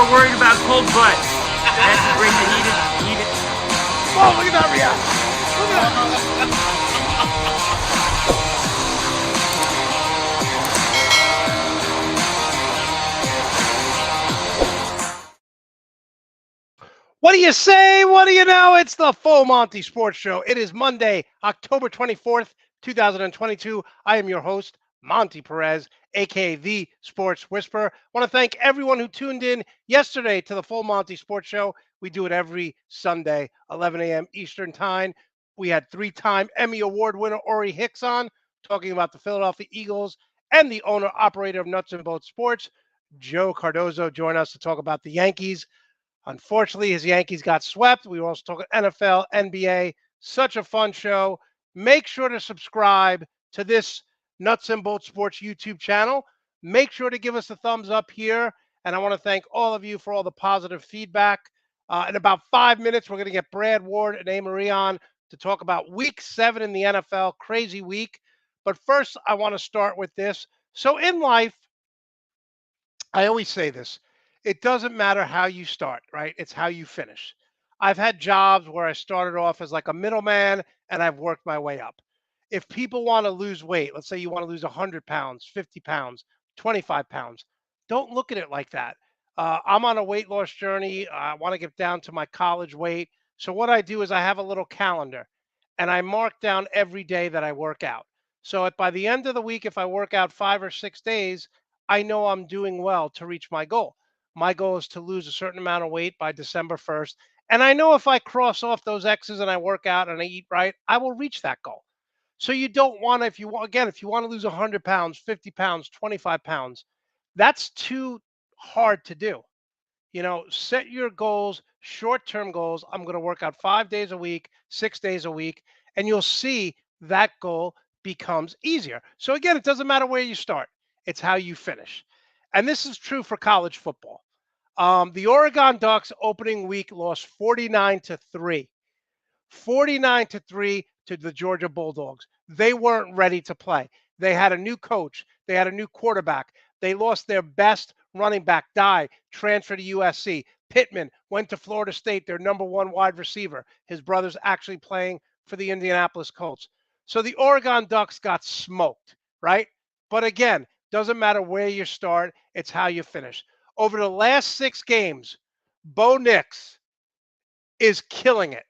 are worried about cold butt. That's a great to heat it. Oh, look at that reaction. Look at that. What do you say? What do you know? It's the Full Monty Sports Show. It is Monday, October 24th, 2022. I am your host, Monty Perez, aka the Sports Whisperer. I want to thank everyone who tuned in yesterday to the Full Monty Sports Show. We do it every Sunday, 11 a.m. Eastern Time. We had three-time Emmy Award winner Ori Hicks on, talking about the Philadelphia Eagles, and the owner-operator of Nuts and Bolts Sports, Joe Cardozo, joined us to talk about the Yankees. Unfortunately, his Yankees got swept. We were also talking NFL, NBA. Such a fun show. Make sure to subscribe to this Nuts and Bolts Sports YouTube channel. Make sure to give us a thumbs up here. And I want to thank all of you for all the positive feedback. In about 5 minutes, we're going to get Brad Ward and Amarie on to talk about Week 7 in the NFL. Crazy week. But first, I want to start with this. So in life, I always say this. It doesn't matter how you start, right? It's how you finish. I've had jobs where I started off as like a middleman and I've worked my way up. If people want to lose weight, let's say you want to lose 100 pounds, 50 pounds, 25 pounds, don't look at it like that. I'm on a weight loss journey. I want to get down to my college weight. So what I do is I have a little calendar and I mark down every day that I work out. So by the end of the week, if I work out 5 or 6 days, I know I'm doing well to reach my goal. My goal is to lose a certain amount of weight by December 1st. And I know if I cross off those X's and I work out and I eat right, I will reach that goal. So you don't want to, if you want, again, if you want to lose 100 pounds, 50 pounds, 25 pounds, that's too hard to do. Set your goals, short-term goals. I'm going to work out 5 days a week, 6 days a week, and you'll see that goal becomes easier. So again, it doesn't matter where you start. It's how you finish. And this is true for college football. The Oregon Ducks opening week lost 49-3. 49-3 to the Georgia Bulldogs. They weren't ready to play. They had a new coach. They had a new quarterback. They lost their best running back, Dye, transferred to USC. Pittman went to Florida State, their number one wide receiver. His brother's actually playing for the Indianapolis Colts. So the Oregon Ducks got smoked, right? But again, doesn't matter where you start, it's how you finish. Over the last 6 games, Bo Nix is killing it.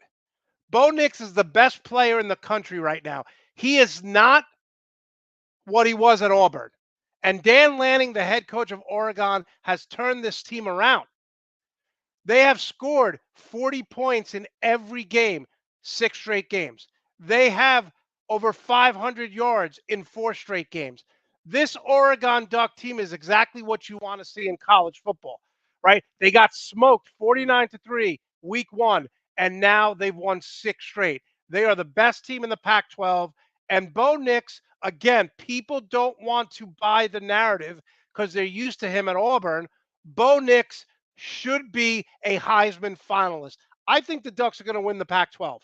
Bo Nix is the best player in the country right now. He is not what he was at Auburn. And Dan Lanning, the head coach of Oregon, has turned this team around. They have scored 40 points in every game, 6 straight games. They have over 500 yards in 4 straight games. This Oregon Duck team is exactly what you want to see in college football, right? They got smoked 49-3 week 1, and now they've won 6 straight. They are the best team in the Pac-12. And Bo Nix, again, people don't want to buy the narrative because they're used to him at Auburn. Bo Nix should be a Heisman finalist. I think the Ducks are going to win the Pac-12.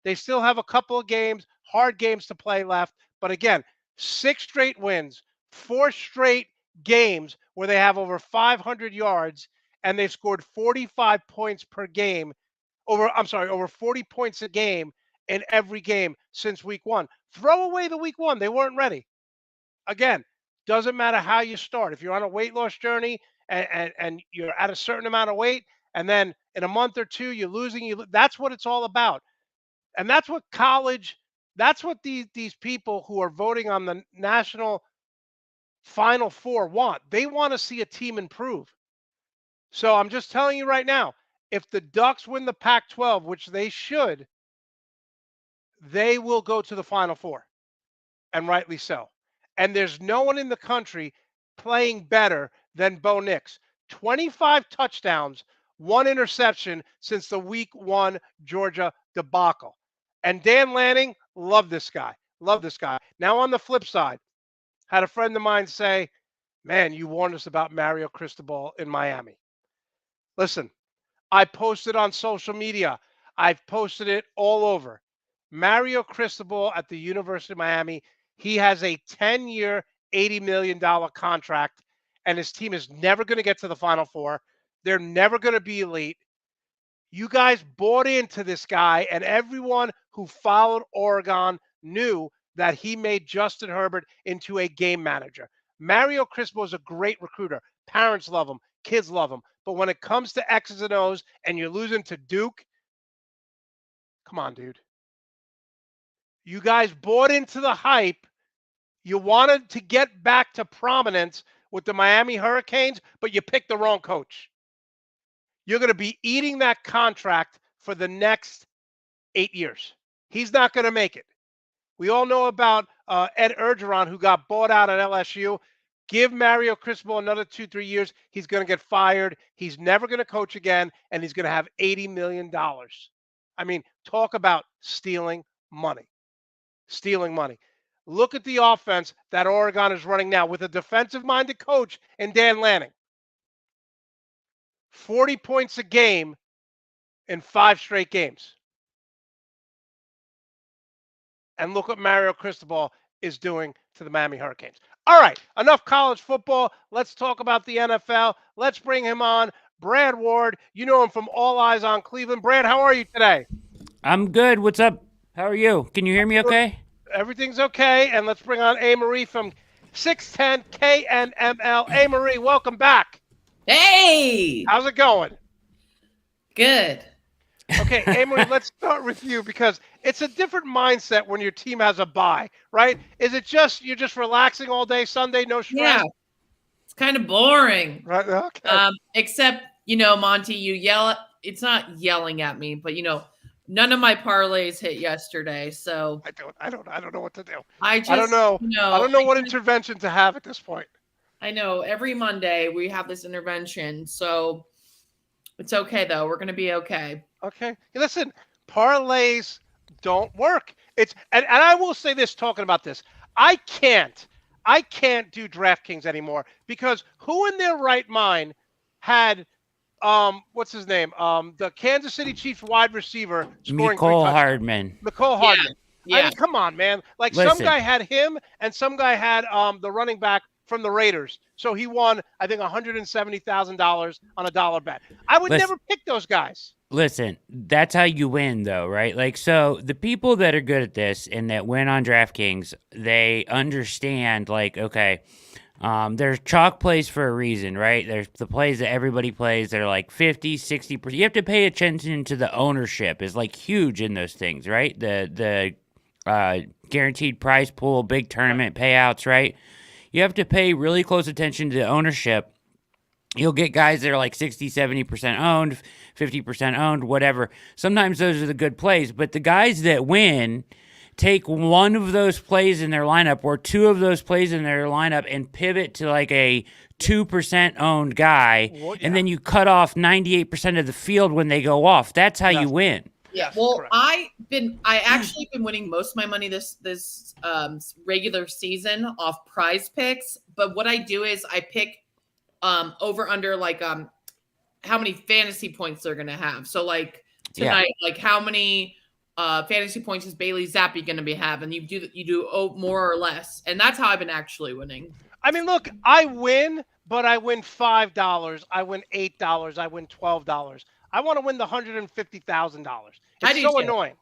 They still have a couple of games, hard games to play left. But again, 6 straight wins, 4 straight games where they have over 500 yards, and they've scored 45 points per game. Over 40 points a game in every game since week 1. Throw away the week 1. They weren't ready. Again, doesn't matter how you start. If you're on a weight loss journey and you're at a certain amount of weight, and then in a month or two you're losing, that's what it's all about. And that's what that's what these people who are voting on the national Final Four want. They want to see a team improve. So I'm just telling you right now, if the Ducks win the Pac-12, which they should, they will go to the Final Four, and rightly so. And there's no one in the country playing better than Bo Nix. 25 touchdowns, 1 interception since the week 1 Georgia debacle. And Dan Lanning, love this guy. Love this guy. Now on the flip side, had a friend of mine say, man, you warned us about Mario Cristobal in Miami. Listen, I posted on social media. I've posted it all over. Mario Cristobal at the University of Miami, he has a 10-year, $80 million contract, and his team is never going to get to the Final Four. They're never going to be elite. You guys bought into this guy, and everyone who followed Oregon knew that he made Justin Herbert into a game manager. Mario Cristobal is a great recruiter. Parents love him. Kids love him. But when it comes to X's and O's and you're losing to Duke, come on, dude. You guys bought into the hype. You wanted to get back to prominence with the Miami Hurricanes, but you picked the wrong coach. You're going to be eating that contract for the next 8 years. He's not going to make it. We all know about Ed Orgeron, who got bought out at LSU. Give Mario Cristobal another 2-3 years. He's going to get fired. He's never going to coach again, and he's going to have $80 million. I mean, talk about stealing money. Stealing money. Look at the offense that Oregon is running now with a defensive-minded coach in Dan Lanning. 40 points a game in 5 straight games. And look what Mario Cristobal is doing to the Miami Hurricanes. All right, enough college football. Let's talk about the NFL. Let's bring him on. Brad Ward, you know him from All Eyes on Cleveland. Brad, how are you today? I'm good. What's up? How are you? Can you hear me okay? Everything's okay. And let's bring on Amarie from 610 KNML. Amarie, welcome back. Hey! How's it going? Good. Okay, Amarie, let's start with you because it's a different mindset when your team has a bye, right? Is it just you're just relaxing all day Sunday, no stress? Yeah. It's kind of boring. Right. Okay. Except, Monte, you yell. It's not yelling at me, but none of my parlays hit yesterday, so I don't know what to do. I don't know. I don't know what intervention to have at this point. I know every Monday we have this intervention, so it's okay though. We're gonna be okay. Okay. Listen, parlays don't work. And I will say this, talking about this, I can't do DraftKings anymore because who in their right mind had what's his name? The Kansas City Chiefs wide receiver scoring Mecole Hardman. Mecole Hardman. Yeah. I mean, come on, man. Like Listen. Some guy had him and some guy had the running back from the Raiders. So he won, I think, $170,000 on a dollar bet. I would never pick those guys. Listen, that's how you win, though, right? Like, so the people that are good at this and that win on DraftKings, they understand, like, okay, there's chalk plays for a reason, right? There's the plays that everybody plays. They're like 50, 60%. You have to pay attention to the ownership is like huge in those things, right? The guaranteed prize pool, big tournament payouts, right? You have to pay really close attention to the ownership. You'll get guys that are like 60, 70% owned, 50% owned, whatever. Sometimes those are the good plays, but the guys that win take one of those plays in their lineup or two of those plays in their lineup and pivot to like a 2% owned guy, and then you cut off 98% of the field when they go off. That's how you win. Yeah. Well, I actually been winning most of my money this regular season off Prize Picks, but what I do is I pick over under like how many fantasy points they're gonna have. So like tonight, like how many fantasy points is Bailey Zappi going to be having? You do more or less, and that's how I've been actually winning. I mean, look, I win, but I win $5, I win $8, I win $12. I want to win the $150,000. It's so annoying.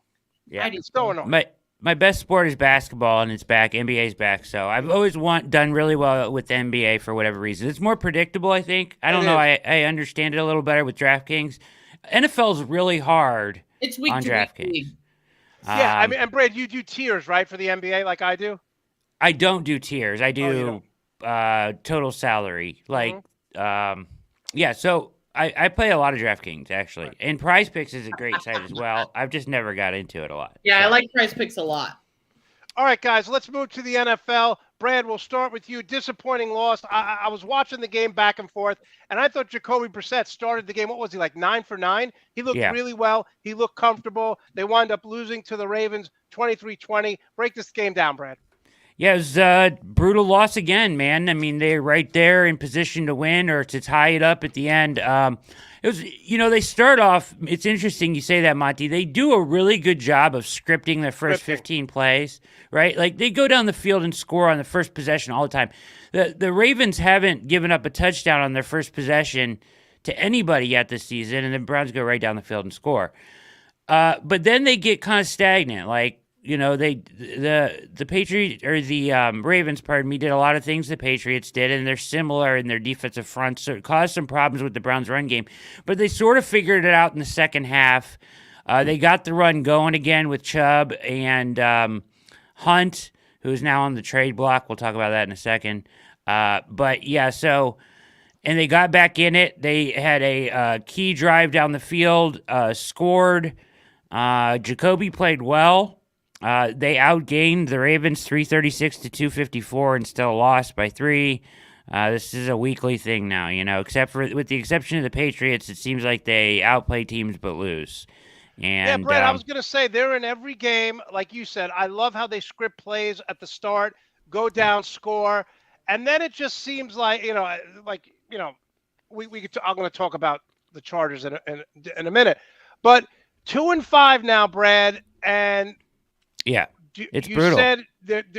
Yeah, it's so annoying. My best sport is basketball, and it's back. NBA's back, so I've always done really well with the NBA for whatever reason. It's more predictable, I think. I don't know. I understand it a little better with DraftKings. NFL's really hard. It's week on to DraftKings. week. Yeah, I mean, and Brad, you do tiers, right, for the NBA like I do? I don't do tiers. I do total salary. Like, so I play a lot of DraftKings, actually. Right. And Prize Picks is a great site as well. I've just never got into it a lot. Yeah, so. I like Prize Picks a lot. All right, guys, let's move to the NFL. Brad, we'll start with you. Disappointing loss. I was watching the game back and forth, and I thought Jacoby Brissett started the game. What was he, like 9 for 9? He looked really well. He looked comfortable. They wound up losing to the Ravens 23-20. Break this game down, Brad. Yeah, it was a brutal loss again, man. I mean, they're right there in position to win or to tie it up at the end. It was, they start off, it's interesting you say that, Monte. They do a really good job of scripting their first 15 plays, right? Like, they go down the field and score on the first possession all the time. The Ravens haven't given up a touchdown on their first possession to anybody yet this season, and the Browns go right down the field and score. But then they get kind of stagnant. Like, the Patriots or the Ravens, pardon me, did a lot of things the Patriots did, and they're similar in their defensive front, so it caused some problems with the Browns' run game. But they sort of figured it out in the second half. They got the run going again with Chubb and Hunt, who's now on the trade block. We'll talk about that in a second. But yeah, and they got back in it. They had a key drive down the field, scored. Jacoby played well. They outgained the Ravens 336 to 254 and still lost by 3. This is a weekly thing now, with the exception of the Patriots, it seems like they outplay teams but lose. And yeah, Brett, I was going to say they're in every game. Like you said, I love how they script plays at the start, go down, score. And then it just seems like, I'm going to talk about the Chargers in a minute, but 2-5 now, Brad. And yeah, it's you brutal. Said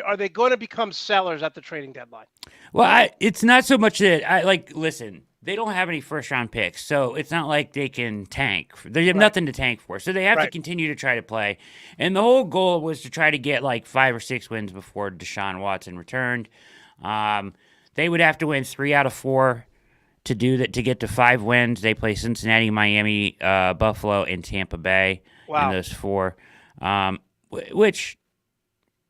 are they going to become sellers at the trading deadline? Well, it's not so much that listen, they don't have any first round picks, so it's not like they can tank. They have nothing to tank for, so they have to continue to try to play. And the whole goal was to try to get like 5 or 6 wins before Deshaun Watson returned. They would have to win 3 out of 4 to do that, to get to 5 wins. They play Cincinnati, Miami, Buffalo, and Tampa Bay in those 4. Which,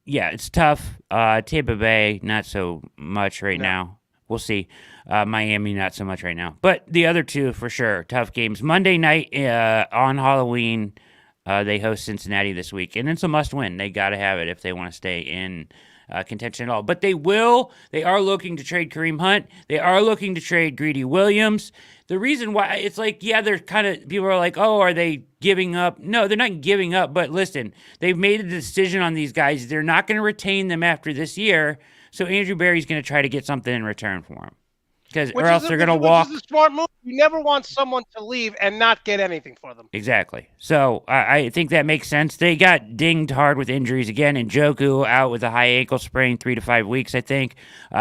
yeah, it's tough. Tampa Bay, not so much right now. We'll see. Miami, not so much right now. But the other 2, for sure, tough games. Monday night on Halloween, they host Cincinnati this week. And it's a must-win. They got to have it if they want to stay in contention at all. But they are looking to trade Kareem Hunt. They are looking to trade Greedy Williams. The reason why, it's like, yeah, they're kind of, people are like, oh, are they giving up? No, they're not giving up. But listen, they've made a decision on these guys. They're not going to retain them after this year. So Andrew Berry's going to try to get something in return for them. Or else they're going to walk. Which is a smart move. You never want someone to leave and not get anything for them. Exactly. So I think that makes sense. They got dinged hard with injuries again. Njoku out with a high ankle sprain, 3 to 5 weeks, I think.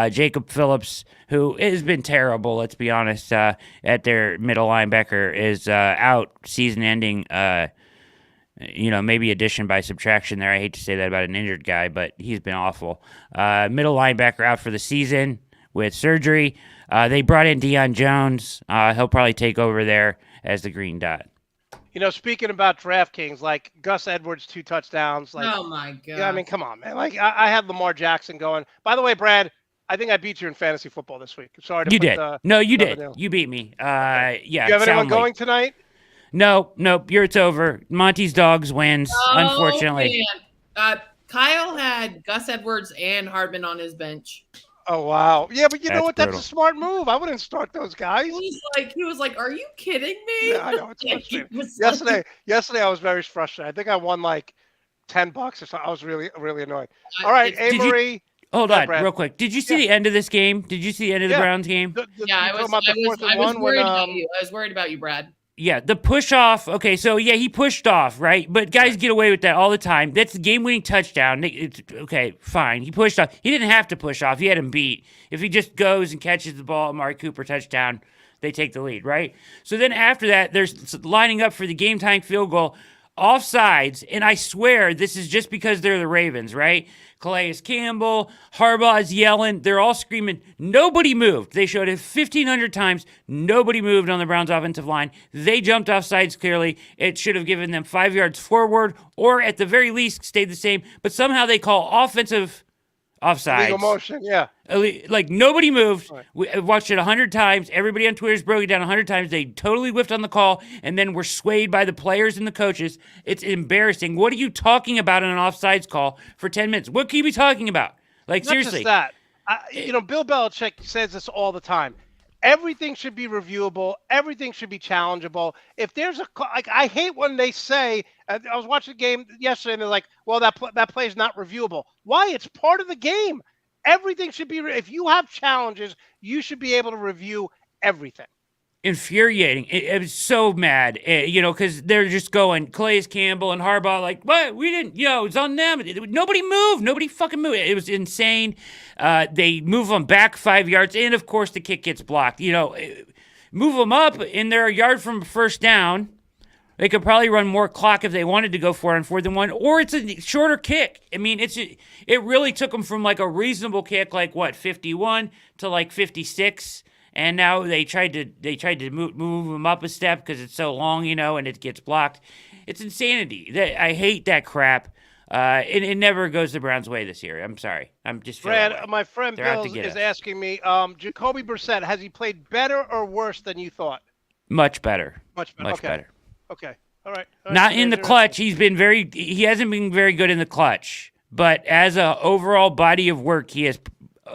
Jacob Phillips, who has been terrible, let's be honest, at their middle linebacker, is out season-ending. Maybe addition by subtraction there. I hate to say that about an injured guy, but he's been awful. Middle linebacker out for the season with surgery. They brought in Deion Jones. He'll probably take over there as the green dot. Speaking about DraftKings, like Gus Edwards, 2 touchdowns. Like, oh my god! Yeah, I mean, come on, man. Like I had Lamar Jackson going. By the way, Brad, I think I beat you in fantasy football this week. Sorry to you did. No, you did. You beat me. Yeah. You have anyone going tonight? No. It's over. Monte's Dogs wins. Unfortunately. Man. Kyle had Gus Edwards and Hardman on his bench. Oh wow! Yeah, but you know what? Brutal. That's a smart move. I wouldn't start those guys. He was like, "Are you kidding me?" Yeah, I know. It's frustrating. Yesterday, I was very frustrated. I think I won like $10 or something. I was really, really annoyed. All right, Amarie. Hold on, real quick. Did you see the end of this game? Did you see the end of the Browns game? I was worried about you. I was worried about you, Brad. Yeah, the push off. Okay, so yeah, he pushed off, right? But guys get away with that all the time. That's the game-winning touchdown. It's, okay, fine. He pushed off. He didn't have to push off. He had him beat. If he just goes and catches the ball, Amari Cooper touchdown, they take the lead, right? So then after that, there's lining up for the game-tying field goal, offsides, and I swear this is just because they're the Ravens, right? Calais Campbell, Harbaugh's yelling. They're all screaming. Nobody moved. They showed it 1,500 times. Nobody moved on the Browns' offensive line. They jumped off sides clearly. It should have given them 5 yards forward or at the very least stayed the same. But somehow they call offensive offsides. Legal motion, yeah. Like nobody moved. Right. We watched it 100 times. Everybody on Twitter's broke it down 100 times. They totally whiffed on the call and then were swayed by the players and the coaches. It's embarrassing. What are you talking about in an offsides call for 10 minutes? What can you be talking about? Like, Not seriously. Just that. Bill Belichick says this all the time. Everything should be reviewable. Everything should be challengeable. If there's I hate when they say, I was watching the game yesterday and they're like, well, that play is not reviewable. Why? It's part of the game. Everything should be, if you have challenges, you should be able to review everything. Infuriating. It was so mad, because they're just going, Calais Campbell and Harbaugh, like, what? We didn't, it's on them. Nobody moved. Nobody fucking moved. It was insane. They move them back 5 yards, and of course the kick gets blocked. move them up and they're a yard from first down. They could probably run more clock if they wanted to go for it on 4th and 1, or it's a shorter kick. I mean, it really took them from like a reasonable kick, like 51 to like 56, and now they tried to move them up a step because it's so long, and it gets blocked. It's insanity. I hate that crap. It never goes the Browns' way this year. I'm sorry. I'm just feeling Brad, my friend Bill is asking me, Jacoby Brissett, has he played better or worse than you thought? Much better. Much better. Okay. All right. Not in the clutch. He hasn't been very good in the clutch. But as a overall body of work, he has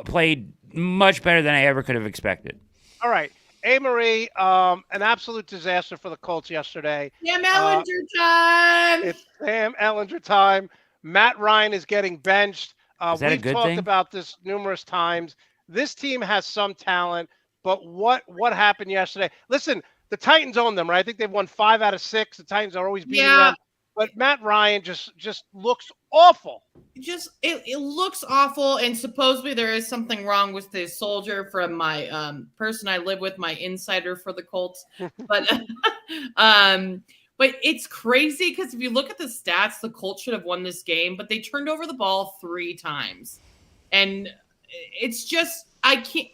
played much better than I ever could have expected. All right. Amarie, an absolute disaster for the Colts yesterday. Sam Ellinger time. It's Sam Ellinger time. Matt Ryan is getting benched. We've talked about this numerous times. This team has some talent, but what happened yesterday? Listen, the Titans own them, right? I think they've won 5 out of 6. The Titans are always beating them. But Matt Ryan just looks awful. It looks awful, and supposedly there is something wrong with this soldier from my person I live with, my insider for the Colts. But but it's crazy because if you look at the stats, the Colts should have won this game, but they turned over the ball 3 times. And it's just I can't.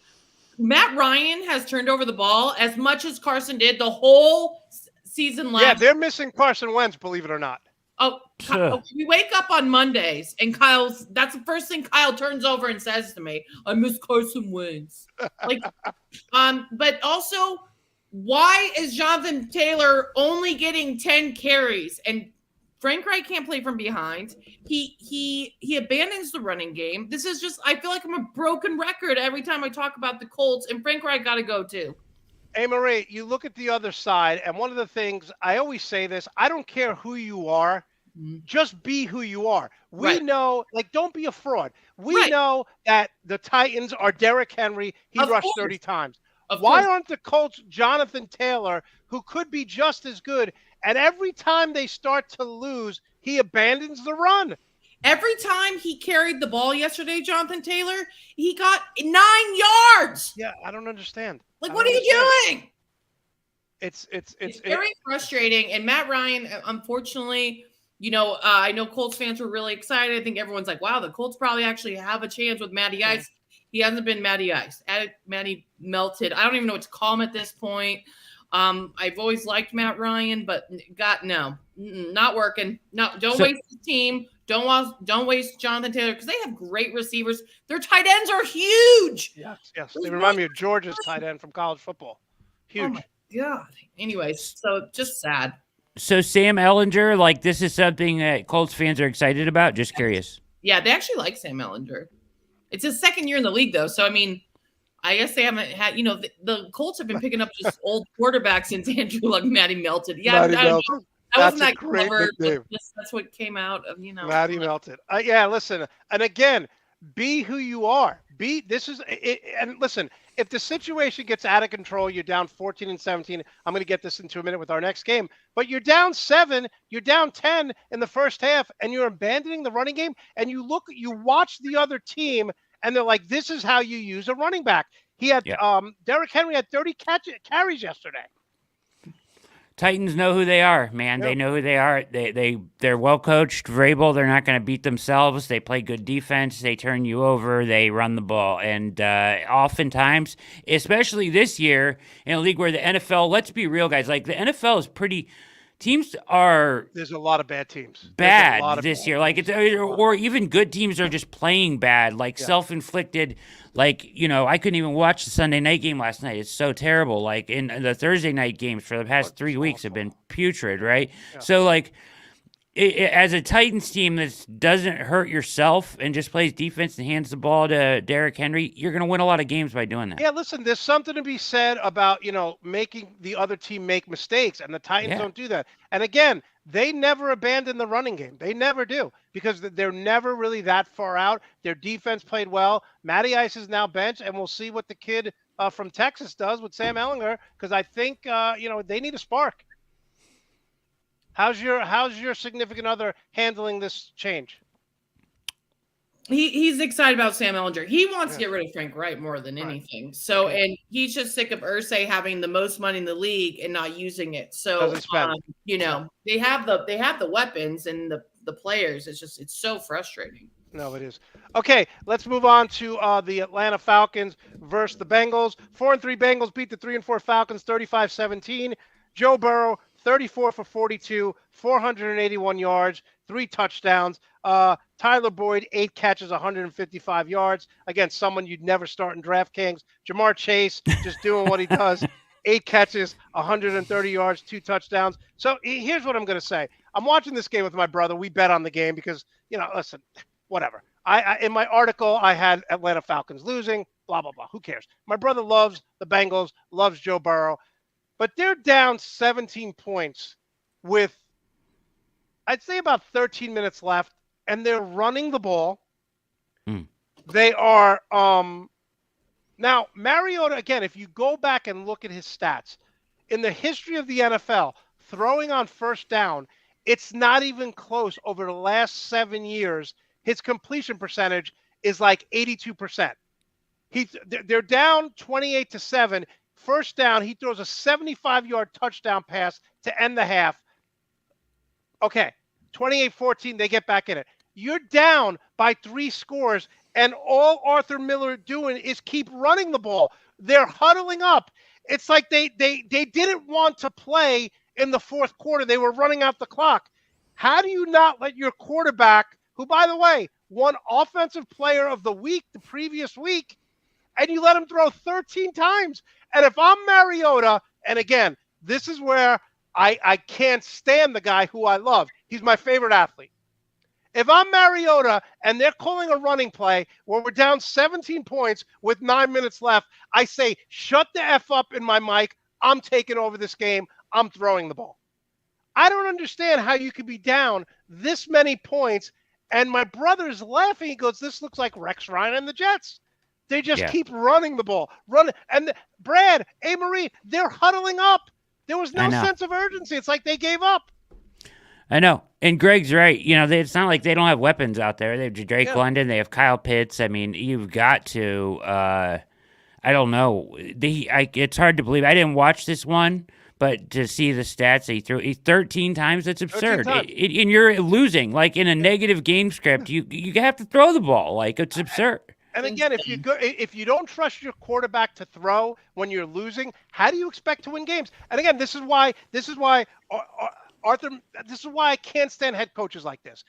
Matt Ryan has turned over the ball as much as Carson did the whole season last. Yeah, they're missing Carson Wentz, believe it or not. Oh, we wake up on Mondays, and that's the first thing Kyle turns over and says to me, I miss Carson Wentz. But also, why is Jonathan Taylor only getting 10 carries? And Frank Reich can't play from behind. He abandons the running game. This is just, I feel like I'm a broken record every time I talk about the Colts, and Frank Reich got to go too. Amarie, you look at the other side, and one of the things, I always say this, I don't care who you are, just be who you are. We know, don't be a fraud. We know that the Titans are Derrick Henry. He rushed 30 times. Why aren't the Colts Jonathan Taylor, who could be just as good? And every time they start to lose, he abandons the run. Every time he carried the ball yesterday, Jonathan Taylor, he got 9 yards. Yeah, I don't understand. What are you doing? It's very frustrating. And Matt Ryan, unfortunately, I know Colts fans were really excited. I think everyone's like, wow, the Colts probably actually have a chance with Matty Ice. He hasn't been Matty Ice. Matty melted. I don't even know what to call him at this point. I've always liked Matt Ryan, but not working. Don't waste the team. Don't waste Jonathan Taylor because they have great receivers. Their tight ends are huge. Yes. They remind me of Georgia's tight end from college football. Huge. Oh my God. Anyways, so just sad. So Sam Ellinger, this is something that Colts fans are excited about? Just curious. Yeah, they actually like Sam Ellinger. It's his second year in the league, though. So, I mean, I guess they haven't had, the Colts have been picking up just old quarterbacks since Andrew Matty melted. Yeah, I wasn't that clever. That's what came out of, Matty melted. Listen, and again, be who you are. And listen, if the situation gets out of control, you're down 14-17. I'm going to get this into a minute with our next game. But you're down 7, you're down 10 in the first half, and you're abandoning the running game. And you watch the other team, and they're like, this is how you use a running back. He had Derrick Henry had 30 carries yesterday. Titans know who they are, man. Yep. They know who they are. They're well coached. Vrabel, they're not going to beat themselves. They play good defense. They turn you over. They run the ball. And oftentimes, especially this year in a league where the NFL, let's be real, guys, the NFL is pretty. Teams are. There's a lot of bad teams. Bad this year. Or even good teams are just playing bad, self-inflicted. I couldn't even watch the Sunday night game last night. It's so terrible. In the Thursday night games for the past 3 weeks have been putrid, right? Yeah. So, as a Titans team that doesn't hurt yourself and just plays defense and hands the ball to Derrick Henry, you're going to win a lot of games by doing that. Yeah, listen, there's something to be said about, making the other team make mistakes, and the Titans don't do that. And again, they never abandon the running game. They never do because they're never really that far out. Their defense played well. Matty Ice is now benched, and we'll see what the kid from Texas does with Sam Ellinger because I think, they need a spark. How's your significant other handling this change? He's excited about Sam Ellinger. He wants to get rid of Frank Wright more than anything. So, and he's just sick of Irsay having the most money in the league and not using it. So, they have the weapons and the players. It's so frustrating. No, it is. Okay, let's move on to the Atlanta Falcons versus the Bengals. 4-3 Bengals beat the 3-4 Falcons 35-17. Joe Burrow, 34 for 42, 481 yards, 3 touchdowns. Tyler Boyd, 8 catches, 155 yards. Again, someone you'd never start in DraftKings. Jamar Chase, just doing what he does. 8 catches, 130 yards, 2 touchdowns. So here's what I'm going to say. I'm watching this game with my brother. We bet on the game because, listen, whatever. I in my article, I had Atlanta Falcons losing, blah, blah, blah. Who cares? My brother loves the Bengals, loves Joe Burrow. But they're down 17 points with, I'd say, about 13 minutes left, and they're running the ball. They are now, Mariota, again, if you go back and look at his stats, in the history of the NFL, throwing on first down, it's not even close. Over the last 7 years, his completion percentage is like 82%. They're down 28-7. First down, he throws a 75-yard touchdown pass to end the half. Okay, 28-14, they get back in it. You're down by 3 scores, and all Arthur Miller doing is keep running the ball. They're huddling up. It's like they didn't want to play in the fourth quarter. They were running out the clock. How do you not let your quarterback, who, by the way, won Offensive Player of the Week the previous week, and you let him throw 13 times? And if I'm Mariota, and again, this is where I can't stand the guy who I love. He's my favorite athlete. If I'm Mariota and they're calling a running play where we're down 17 points with 9 minutes left, I say, shut the F up in my mic. I'm taking over this game. I'm throwing the ball. I don't understand how you could be down this many points. And my brother's laughing. He goes, this looks like Rex Ryan and the Jets. They just keep running the ball. And Brad, Amarie, they're huddling up. There was no sense of urgency. It's like they gave up. I know. And Greg's right. It's not like they don't have weapons out there. They have Drake London. They have Kyle Pitts. I mean, you've got to, I don't know. It's hard to believe. I didn't watch this one, but to see the stats, he threw 13 times, that's absurd. And you're losing. Like in a negative game script, you have to throw the ball. Like, it's absurd. And again, if you don't trust your quarterback to throw when you're losing, how do you expect to win games? And again, this is why Arthur, this is why I can't stand head coaches like this.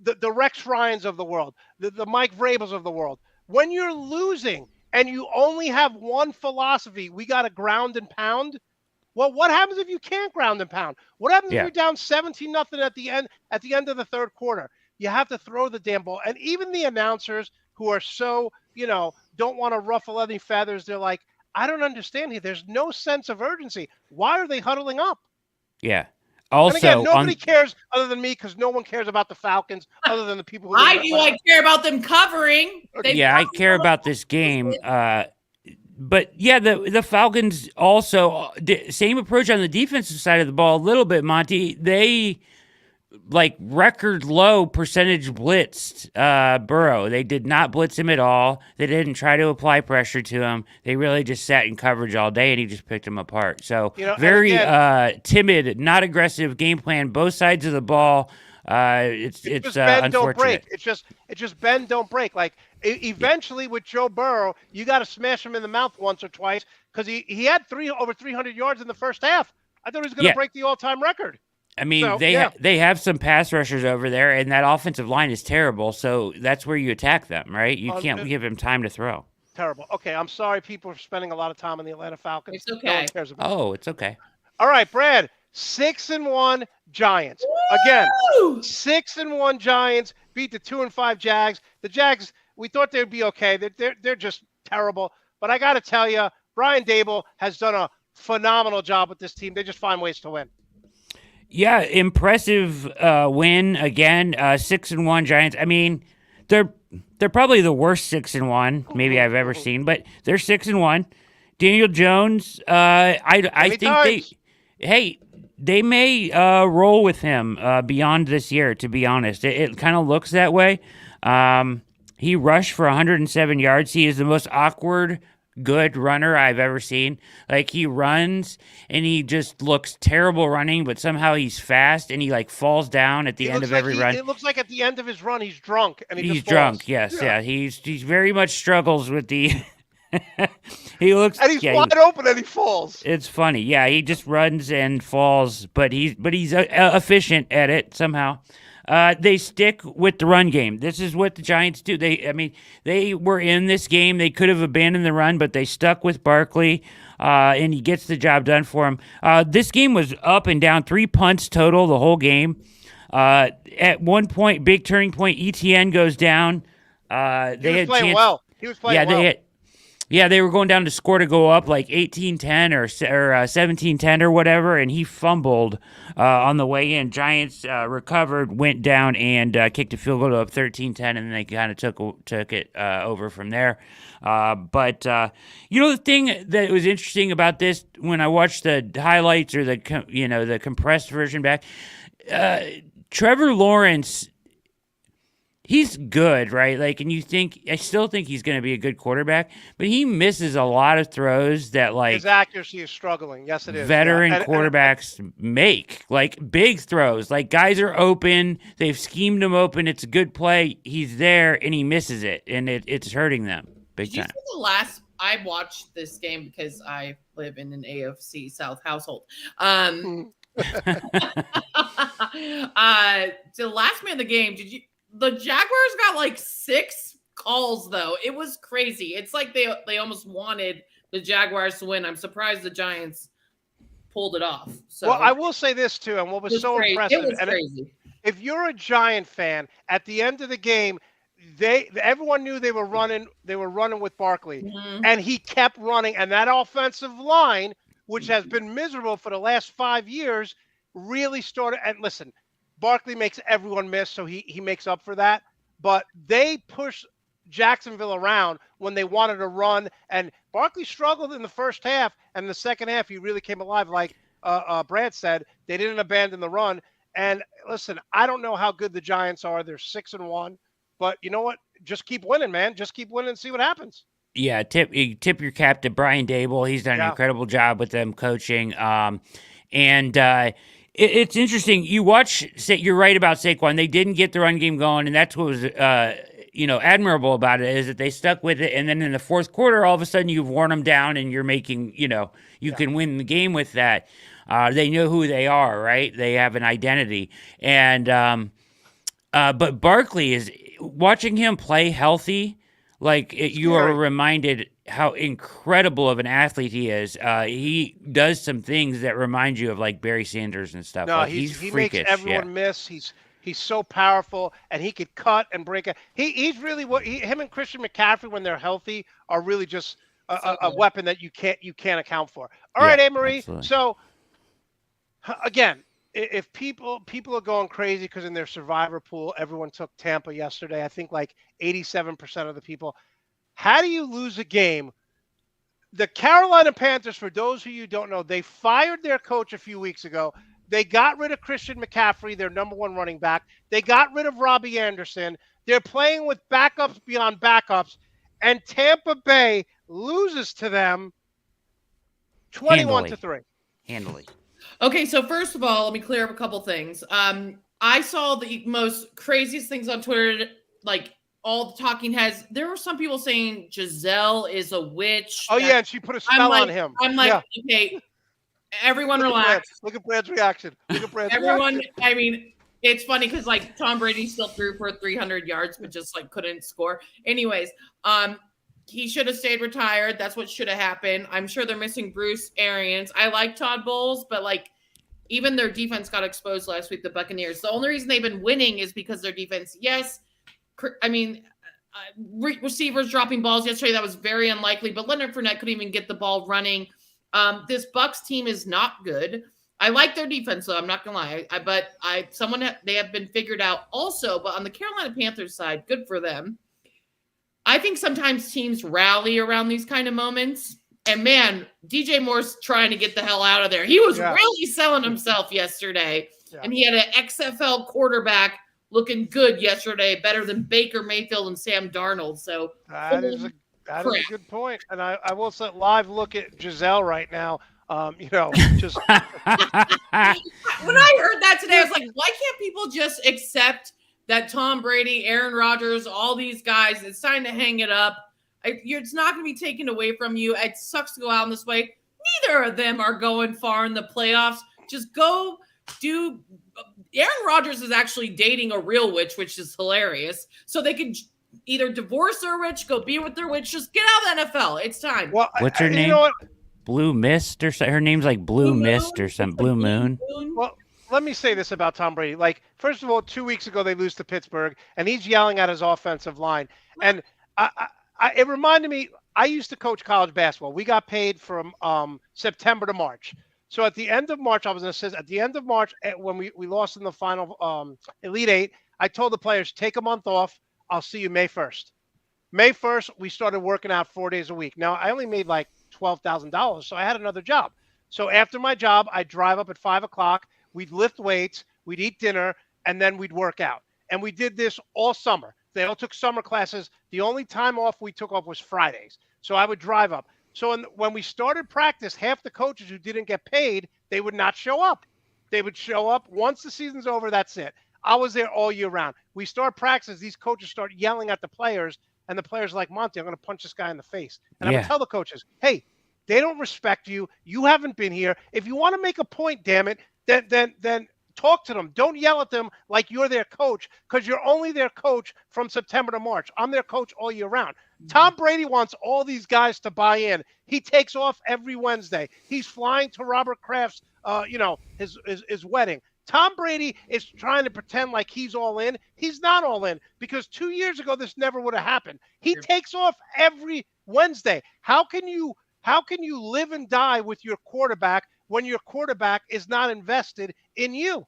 The Rex Ryans of the world, the Mike Vrabels of the world. When you're losing and you only have one philosophy, we got to ground and pound. Well, what happens if you can't ground and pound? What happens if you're down 17-0 at the end of the third quarter? You have to throw the damn ball. And even the announcers who are so, don't want to ruffle any feathers, they're like, I don't understand here. There's no sense of urgency. Why are they huddling up? Yeah. Also, and again, nobody cares other than me because no one cares about the Falcons other than the people who I do. I care about them covering. I care about this game. But yeah, the Falcons also, same approach on the defensive side of the ball a little bit, Monte. They record low percentage blitzed Burrow. They did not blitz him at all. They didn't try to apply pressure to him. They really just sat in coverage all day, and he just picked him apart. So very timid, not aggressive game plan, both sides of the ball. It's just bend, don't break. It's just bend, don't break. Like eventually with Joe Burrow, you got to smash him in the mouth once or twice because he had over 300 yards in the first half. I thought he was going to break the all-time record. I mean, they have some pass rushers over there, and that offensive line is terrible. So that's where you attack them, right? You can't give him time to throw. Terrible. Okay, I'm sorry people are spending a lot of time on the Atlanta Falcons. It's okay. No one cares about it. It's okay. All right, Brad. 6-1 Giants. Woo! Again, 6-1 Giants beat the 2-5 Jags. The Jags, we thought they'd be okay. They're just terrible. But I got to tell you, Brian Daboll has done a phenomenal job with this team. They just find ways to win. Yeah, impressive win again. 6-1 Giants. I mean, they're probably the worst 6-1 maybe I've ever seen, but they're 6-1. Daniel Jones. I think they may roll with him beyond this year. To be honest, it kind of looks that way. He rushed for 107 yards. He is the most awkward good runner I've ever seen. Like, he runs and he just looks terrible running, but somehow he's fast and he like falls down at the end of every run. It looks like at the end of his run he's drunk and he's just drunk. falls. Yes, yeah. He's very much struggles with the. He looks and he's wide open and he falls. It's funny. Yeah, he just runs and falls, but he's efficient at it somehow. They stick with the run game. This is what the Giants do. They were in this game. They could have abandoned the run, but they stuck with Barkley, and he gets the job done for him. This game was up and down, 3 punts total the whole game. At one point, big turning point, ETN goes down. He was playing well. They were going down to score to go up like 18-10 or 17-10 or whatever, and he fumbled on the way in. Giants recovered, went down, and kicked a field goal to up 13-10, and then they kind of took it over from there. But the thing that was interesting about this when I watched the highlights or the compressed version back, Trevor Lawrence. He's good, right? Like, and I still think he's going to be a good quarterback, but he misses a lot of throws that, like, his accuracy is struggling. Yes, it is. Veteran quarterbacks make, like, big throws. Like, guys are open, they've schemed him open. It's a good play. He's there, and he misses it, and it's hurting them big time. I watched this game because I live in an AFC South household. The last man of the game, the Jaguars got like 6 calls, though. It was crazy. It's like they almost wanted the Jaguars to win. I'm surprised the Giants pulled it off. So, well, I will say this, too, and what was so impressive. It was crazy. If you're a Giant fan, at the end of the game, everyone knew they were running with Barkley, and he kept running. And that offensive line, which has been miserable for the last 5 years, really started. And listen, Barkley makes everyone miss, so he makes up for that. But they pushed Jacksonville around when they wanted to run, and Barkley struggled in the first half, and in the second half he really came alive. Like Brad said, they didn't abandon the run. And listen, I don't know how good the Giants are. They're 6-1, but you know what? Just keep winning, man. Just keep winning and see what happens. Yeah, tip your cap to Brian Dable. He's done an incredible job with them coaching. It's interesting. You're right about Saquon. They didn't get the run game going, and that's what was admirable about it, is that they stuck with it. And then in the fourth quarter, all of a sudden you've worn them down, and you're making you can win the game with that. They know who they are, right? They have an identity, and but Barkley is watching him play healthy. Like, you are reminded how incredible of an athlete he is. He does some things that remind you of, like, Barry Sanders and stuff. No, like, he freakish. Makes everyone miss. He's so powerful, and he could cut and break it. He's really him and Christian McCaffrey, when they're healthy, are really just a weapon that you can't account for. All right, Amarie. Absolutely. So again, if people are going crazy because in their survivor pool, everyone took Tampa yesterday. I think like 87% of the people. How do you lose a game? The Carolina Panthers, for those of you who don't know, they fired their coach a few weeks ago. They got rid of Christian McCaffrey, their number one running back. They got rid of Robbie Anderson. They're playing with backups beyond backups. And Tampa Bay loses to them 21-3. Handily. Okay, so first of all, let me clear up a couple things. I saw the most craziest things on Twitter, like all the talking heads. There were some people saying Giselle is a witch. Oh, yeah, and she put a spell on him. I'm like, okay, everyone relax. Look at Brad's reaction. I mean, it's funny because, like, Tom Brady still threw for 300 yards, but just, like, couldn't score. Anyways, he should have stayed retired. That's what should have happened. I'm sure they're missing Bruce Arians. I like Todd Bowles, but, like, even their defense got exposed last week, the Buccaneers. The only reason they've been winning is because their defense, receivers dropping balls yesterday, that was very unlikely, but Leonard Fournette couldn't even get the ball running. This Bucs team is not good. I like their defense, though. I'm not going to lie. They have been figured out also, but on the Carolina Panthers side, good for them. I think sometimes teams rally around these kind of moments. And, man, DJ Moore's trying to get the hell out of there. He was really selling himself yesterday. Yeah. And he had an XFL quarterback looking good yesterday, better than Baker Mayfield and Sam Darnold. So That is a good point. And I will say live look at Giselle right now. Just when I heard that today, I was like, why can't people just accept that Tom Brady, Aaron Rodgers, all these guys, it's time to hang it up. It's not going to be taken away from you. It sucks to go out in this way. Neither of them are going far in the playoffs. Just go do. Aaron Rodgers is actually dating a real witch, which is hilarious. So they could either divorce their witch, go be with their witch, just get out of the NFL. It's time. Well, what's her name? You know what? Blue Mist or something. Her name's like Blue Mist or something. Blue Moon. Well, let me say this about Tom Brady. Like, first of all, 2 weeks ago they lose to Pittsburgh, and he's yelling at his offensive line. And it reminded me. I used to coach college basketball. We got paid from September to March. So at the end of March, I was an assistant. At the end of March, when we lost in the final Elite Eight, I told the players, take a month off. I'll see you May 1st. May 1st, we started working out 4 days a week. Now, I only made like $12,000, so I had another job. So after my job, I'd drive up at 5 o'clock. We'd lift weights. We'd eat dinner, and then we'd work out. And we did this all summer. They all took summer classes. The only time off we took off was Fridays. So I would drive up. So when we started practice, half the coaches who didn't get paid, they would not show up. They would show up once the season's over. That's it. I was there all year round. We start practice. These coaches start yelling at the players, and the players are like, Monte, I'm going to punch this guy in the face. And I would tell the coaches, hey, they don't respect you. You haven't been here. If you want to make a point, damn it, then talk to them. Don't yell at them like you're their coach, because you're only their coach from September to March. I'm their coach all year round. Tom Brady wants all these guys to buy in. He takes off every Wednesday. He's flying to Robert Kraft's, his wedding. Tom Brady is trying to pretend like he's all in. He's not all in, because 2 years ago this never would have happened. He takes off every Wednesday. How can you live and die with your quarterback when your quarterback is not invested in you?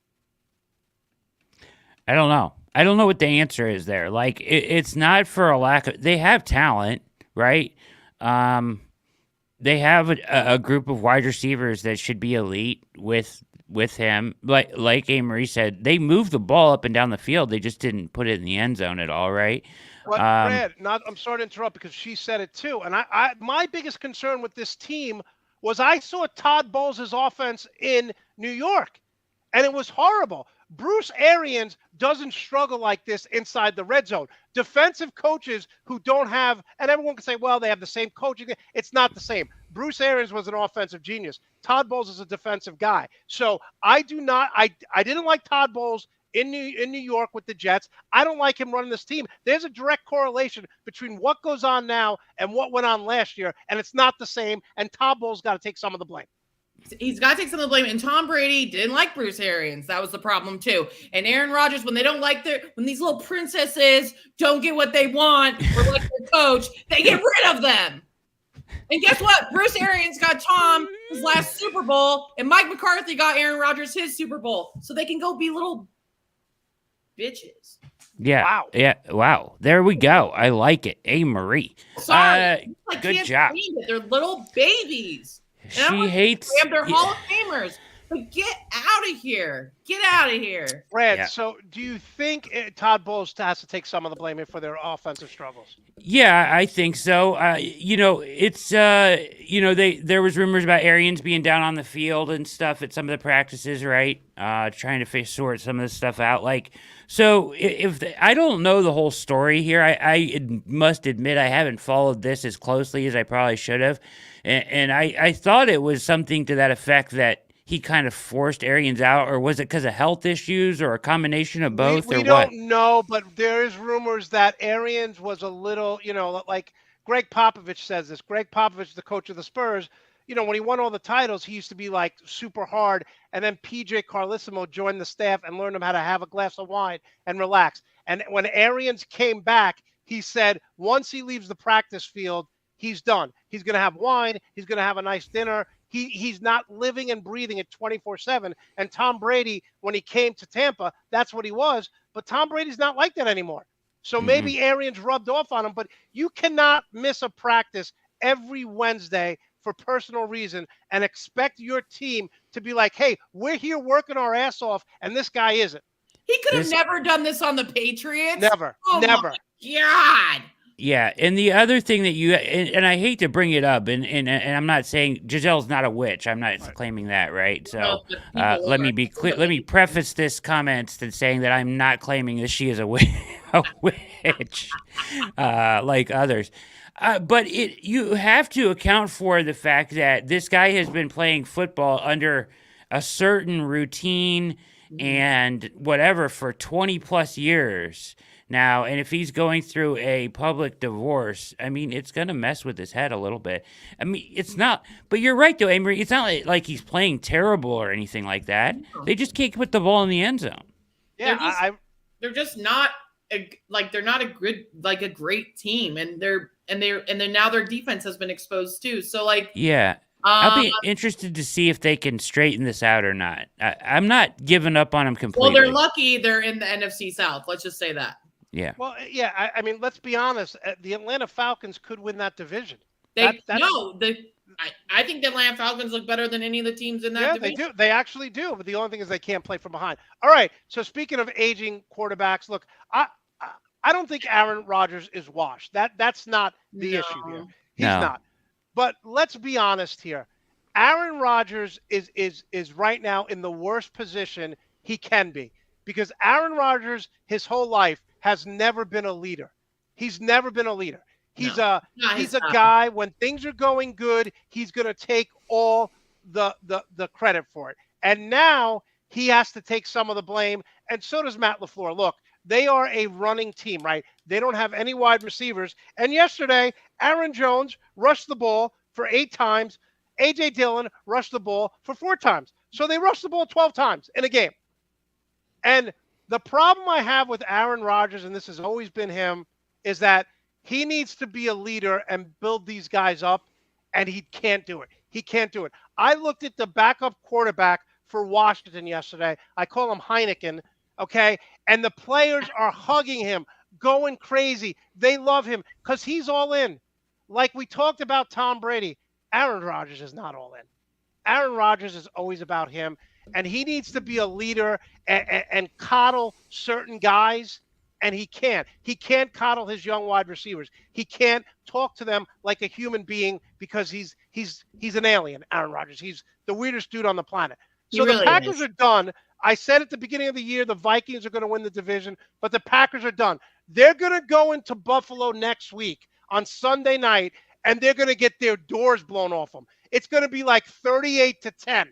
I don't know. I don't know what the answer is there. Like, it's not for a lack of. They have talent, right? They have a group of wide receivers that should be elite with him. Like Amarie said, they moved the ball up and down the field. They just didn't put it in the end zone at all, right? But Brad, I'm sorry to interrupt because she said it too. And my biggest concern with this team was I saw Todd Bowles' offense in New York, and it was horrible. Bruce Arians doesn't struggle like this inside the red zone. Defensive coaches who don't have, and everyone can say, well, they have the same coaching. It's not the same. Bruce Arians was an offensive genius. Todd Bowles is a defensive guy. So I didn't like Todd Bowles in New York with the Jets. I don't like him running this team. There's a direct correlation between what goes on now and what went on last year, and it's not the same. And Todd Bowles got to take some of the blame. He's got to take some of the blame. And Tom Brady didn't like Bruce Arians. That was the problem too. And Aaron Rodgers, when they don't like when these little princesses don't get what they want or like their coach, they get rid of them. And guess what? Bruce Arians got Tom his last Super Bowl, and Mike McCarthy got Aaron Rodgers his Super Bowl. So they can go be little bitches. Yeah. Wow. Yeah. Wow. There we go. I like it. Amarie. Sorry. Good job. They're little babies. She hates. They're Hall of Famers. But get out of here. Get out of here. Brad, so do you think Todd Bowles has to take some of the blame for their offensive struggles? Yeah, I think so. It's there was rumors about Arians being down on the field and stuff at some of the practices, right? Trying to sort some of this stuff out. So I don't know the whole story here. I must admit I haven't followed this as closely as I probably should have, and I thought it was something to that effect that he kind of forced Arians out, or was it because of health issues, or a combination of both, we don't know, but there is rumors that Arians was a little, like Greg Popovich says this. Greg Popovich, the coach of the Spurs, when he won all the titles, he used to be like super hard. And then PJ Carlissimo joined the staff and learned him how to have a glass of wine and relax. And when Arians came back, he said, once he leaves the practice field, he's done. He's going to have wine. He's going to have a nice dinner. He's not living and breathing it 24/7. And Tom Brady, when he came to Tampa, that's what he was. But Tom Brady's not like that anymore. So maybe Arians rubbed off on him. But you cannot miss a practice every Wednesday for personal reason and expect your team to be like, hey, we're here working our ass off, and this guy isn't. He could have never done this on the Patriots. Never. Oh Never. My God. Yeah, and the other thing that and I hate to bring it up, and I'm not saying Giselle's not a witch. I'm not claiming that, right? So let me be clear. Let me preface this comment to saying that I'm not claiming that she is a witch, like others. But you have to account for the fact that this guy has been playing football under a certain routine and whatever for 20 plus years now. And if he's going through a public divorce, I mean, it's going to mess with his head a little bit. I mean, it's not, but you're right though, Amarie. It's not like he's playing terrible or anything like that. They just can't put the ball in the end zone. Yeah, they're just not they're not a good, like a great team. And they're now their defense has been exposed too. So yeah. I'll be interested to see if they can straighten this out or not. I'm not giving up on them completely. Well, they're lucky they're in the NFC South. Let's just say that. Yeah. Well, yeah. I mean, let's be honest. The Atlanta Falcons could win that division. I think the Atlanta Falcons look better than any of the teams in that division. They do. They actually do. But the only thing is they can't play from behind. All right. So speaking of aging quarterbacks, look, I don't think Aaron Rodgers is washed. That's not the issue here. He's not. But let's be honest here. Aaron Rodgers is right now in the worst position he can be, because Aaron Rodgers his whole life has never been a leader. He's never been a leader. He's a guy when things are going good, he's going to take all the credit for it. And now he has to take some of the blame, and so does Matt LaFleur. Look, they are a running team, right? They don't have any wide receivers. And yesterday, Aaron Jones rushed the ball for 8 times. A.J. Dillon rushed the ball for 4 times. So they rushed the ball 12 times in a game. And the problem I have with Aaron Rodgers, and this has always been him, is that he needs to be a leader and build these guys up, and he can't do it. He can't do it. I looked at the backup quarterback for Washington yesterday. I call him Heineken. Okay. And the players are hugging him, going crazy. They love him because he's all in. Like we talked about Tom Brady, Aaron Rodgers is not all in. Aaron Rodgers is always about him, and he needs to be a leader and coddle certain guys, and he can't. He can't coddle his young wide receivers. He can't talk to them like a human being because he's an alien, Aaron Rodgers. He's the weirdest dude on the planet. So the Packers are done. I said at the beginning of the year the Vikings are going to win the division, but the Packers are done. They're going to go into Buffalo next week on Sunday night, and they're going to get their doors blown off them. It's going to be like 38-10.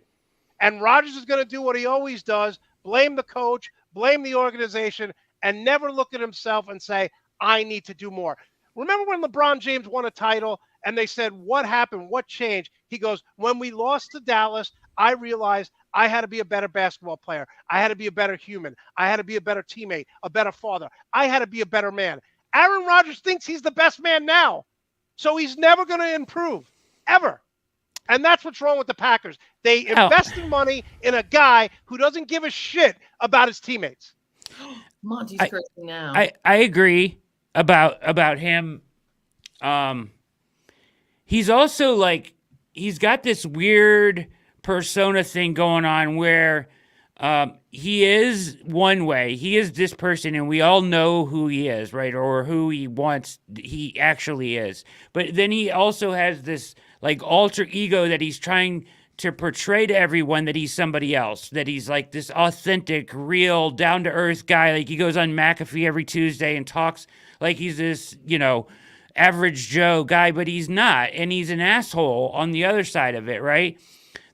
And Rodgers is going to do what he always does, blame the coach, blame the organization, and never look at himself and say, I need to do more. Remember when LeBron James won a title and they said, what happened? What changed? He goes, when we lost to Dallas, I realized I had to be a better basketball player. I had to be a better human. I had to be a better teammate, a better father. I had to be a better man. Aaron Rodgers thinks he's the best man now. So he's never going to improve, ever. And that's what's wrong with the Packers. They invested money in a guy who doesn't give a shit about his teammates. Monte's cursing now. I agree about him. He's also like, he's got this weird persona thing going on where he is one way. He is this person, and we all know who he is, right? Or who he actually is. But then he also has this like alter ego that he's trying to portray to everyone that he's somebody else, that he's like this authentic, real, down-to-earth guy. Like he goes on McAfee every Tuesday and talks like he's this, average Joe guy, but he's not. And he's an asshole on the other side of it, right?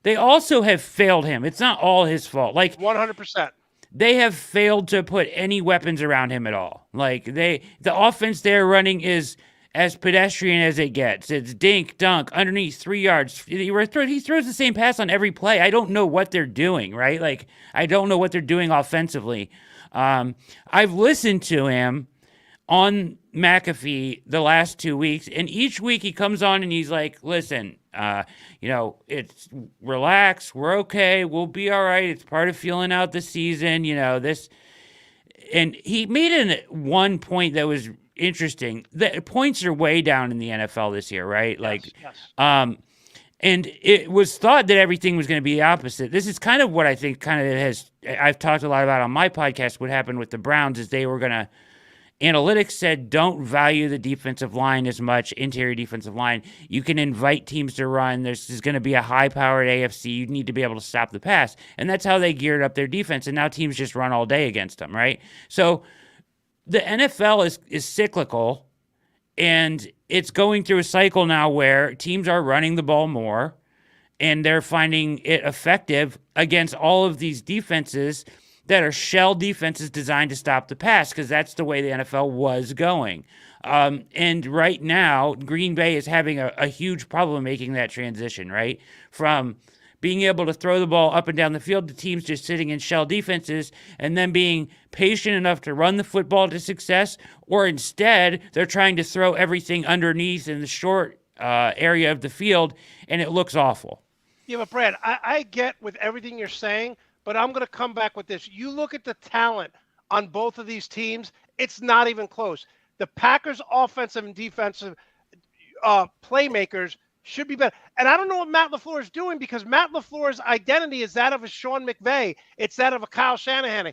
They also have failed him. It's not all his fault. Like 100%. They have failed to put any weapons around him at all. Like the offense they're running is as pedestrian as it gets. It's dink, dunk, underneath, 3 yards. He throws the same pass on every play. I don't know what they're doing, right? Like, I don't know what they're doing offensively. I've listened to him on McAfee the last 2 weeks, and each week he comes on and he's like, listen, it's relax. We're okay. We'll be all right. It's part of feeling out the season, this. And he made one point that was interesting. The points are way down in the NFL this year, right? Yes, like, And it was thought that everything was going to be the opposite. This is kind of what I think I've talked a lot about on my podcast. What happened with the Browns is they were going to, analytics said don't value the defensive line as much, interior defensive line. You can invite teams to run. There's going to be a high-powered AFC. You need to be able to stop the pass. And that's how they geared up their defense. And now teams just run all day against them, right? So the NFL is cyclical, and it's going through a cycle now where teams are running the ball more, and they're finding it effective against all of these defenses that are shell defenses designed to stop the pass, because that's the way the NFL was going. And right now, Green Bay is having a huge problem making that transition, right? From being able to throw the ball up and down the field to teams just sitting in shell defenses, and then being patient enough to run the football to success, or instead they're trying to throw everything underneath in the short area of the field, and it looks awful. Yeah, but Brad, I get with everything you're saying, but I'm going to come back with this. You look at the talent on both of these teams, it's not even close. The Packers' offensive and defensive playmakers should be better. And I don't know what Matt LaFleur is doing, because Matt LaFleur's identity is that of a Sean McVay. It's that of a Kyle Shanahan.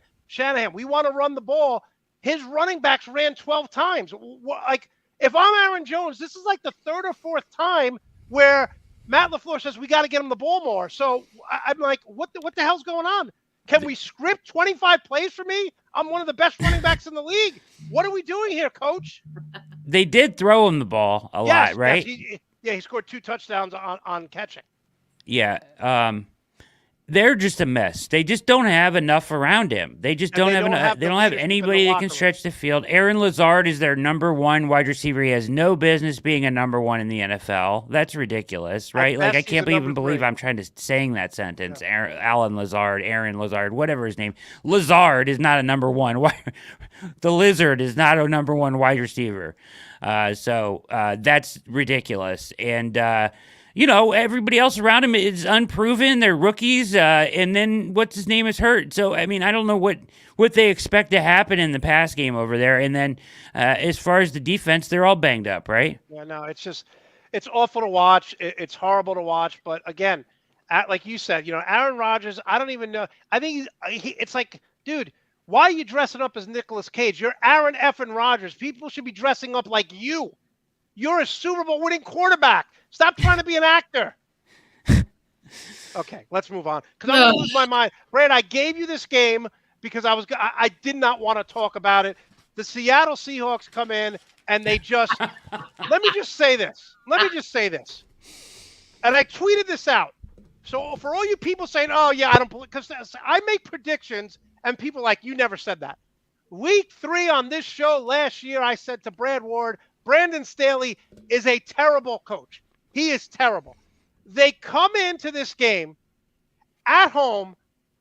We want to run the ball. His running backs ran 12 times. Like, if I'm Aaron Jones, this is like the third or fourth time where Matt LaFleur says we got to get him the ball more. So I'm like, what the hell's going on? Can we script 25 plays for me? I'm one of the best running backs in the league. What are we doing here, Coach? They did throw him the ball a lot, right? Yes, he scored 2 touchdowns on catching. Yeah. They're just a mess. They just don't have enough around him. They just don't have enough. They don't have anybody that can stretch the field. Aaron Lazard is their number one wide receiver. He has no business being a number one in the NFL. That's ridiculous, right? Like, I can't even believe I'm trying to saying that sentence. Yeah. Aaron Lazard, whatever his name. Lazard is not a number one. The Lizard is not a number one wide receiver. So that's ridiculous. And everybody else around him is unproven. They're rookies, and then what's his name is hurt. So, I mean, I don't know what they expect to happen in the pass game over there. And then as far as the defense, they're all banged up, right? Yeah, no, it's awful to watch. It's horrible to watch. But again, like you said, Aaron Rodgers, I don't even know. I think it's like, dude, why are you dressing up as Nicolas Cage? You're Aaron effing Rodgers. People should be dressing up like you. You're a Super Bowl winning quarterback. Stop trying to be an actor. Okay, let's move on, because I'm going to lose my mind. Brad, I gave you this game because I did not want to talk about it. The Seattle Seahawks come in and they just let me just say this. And I tweeted this out. So for all you people saying, "Oh yeah, I don't believe," because I make predictions and people are like, "You never said that." Week 3 on this show last year, I said to Brad Ward, Brandon Staley is a terrible coach. He is terrible. They come into this game at home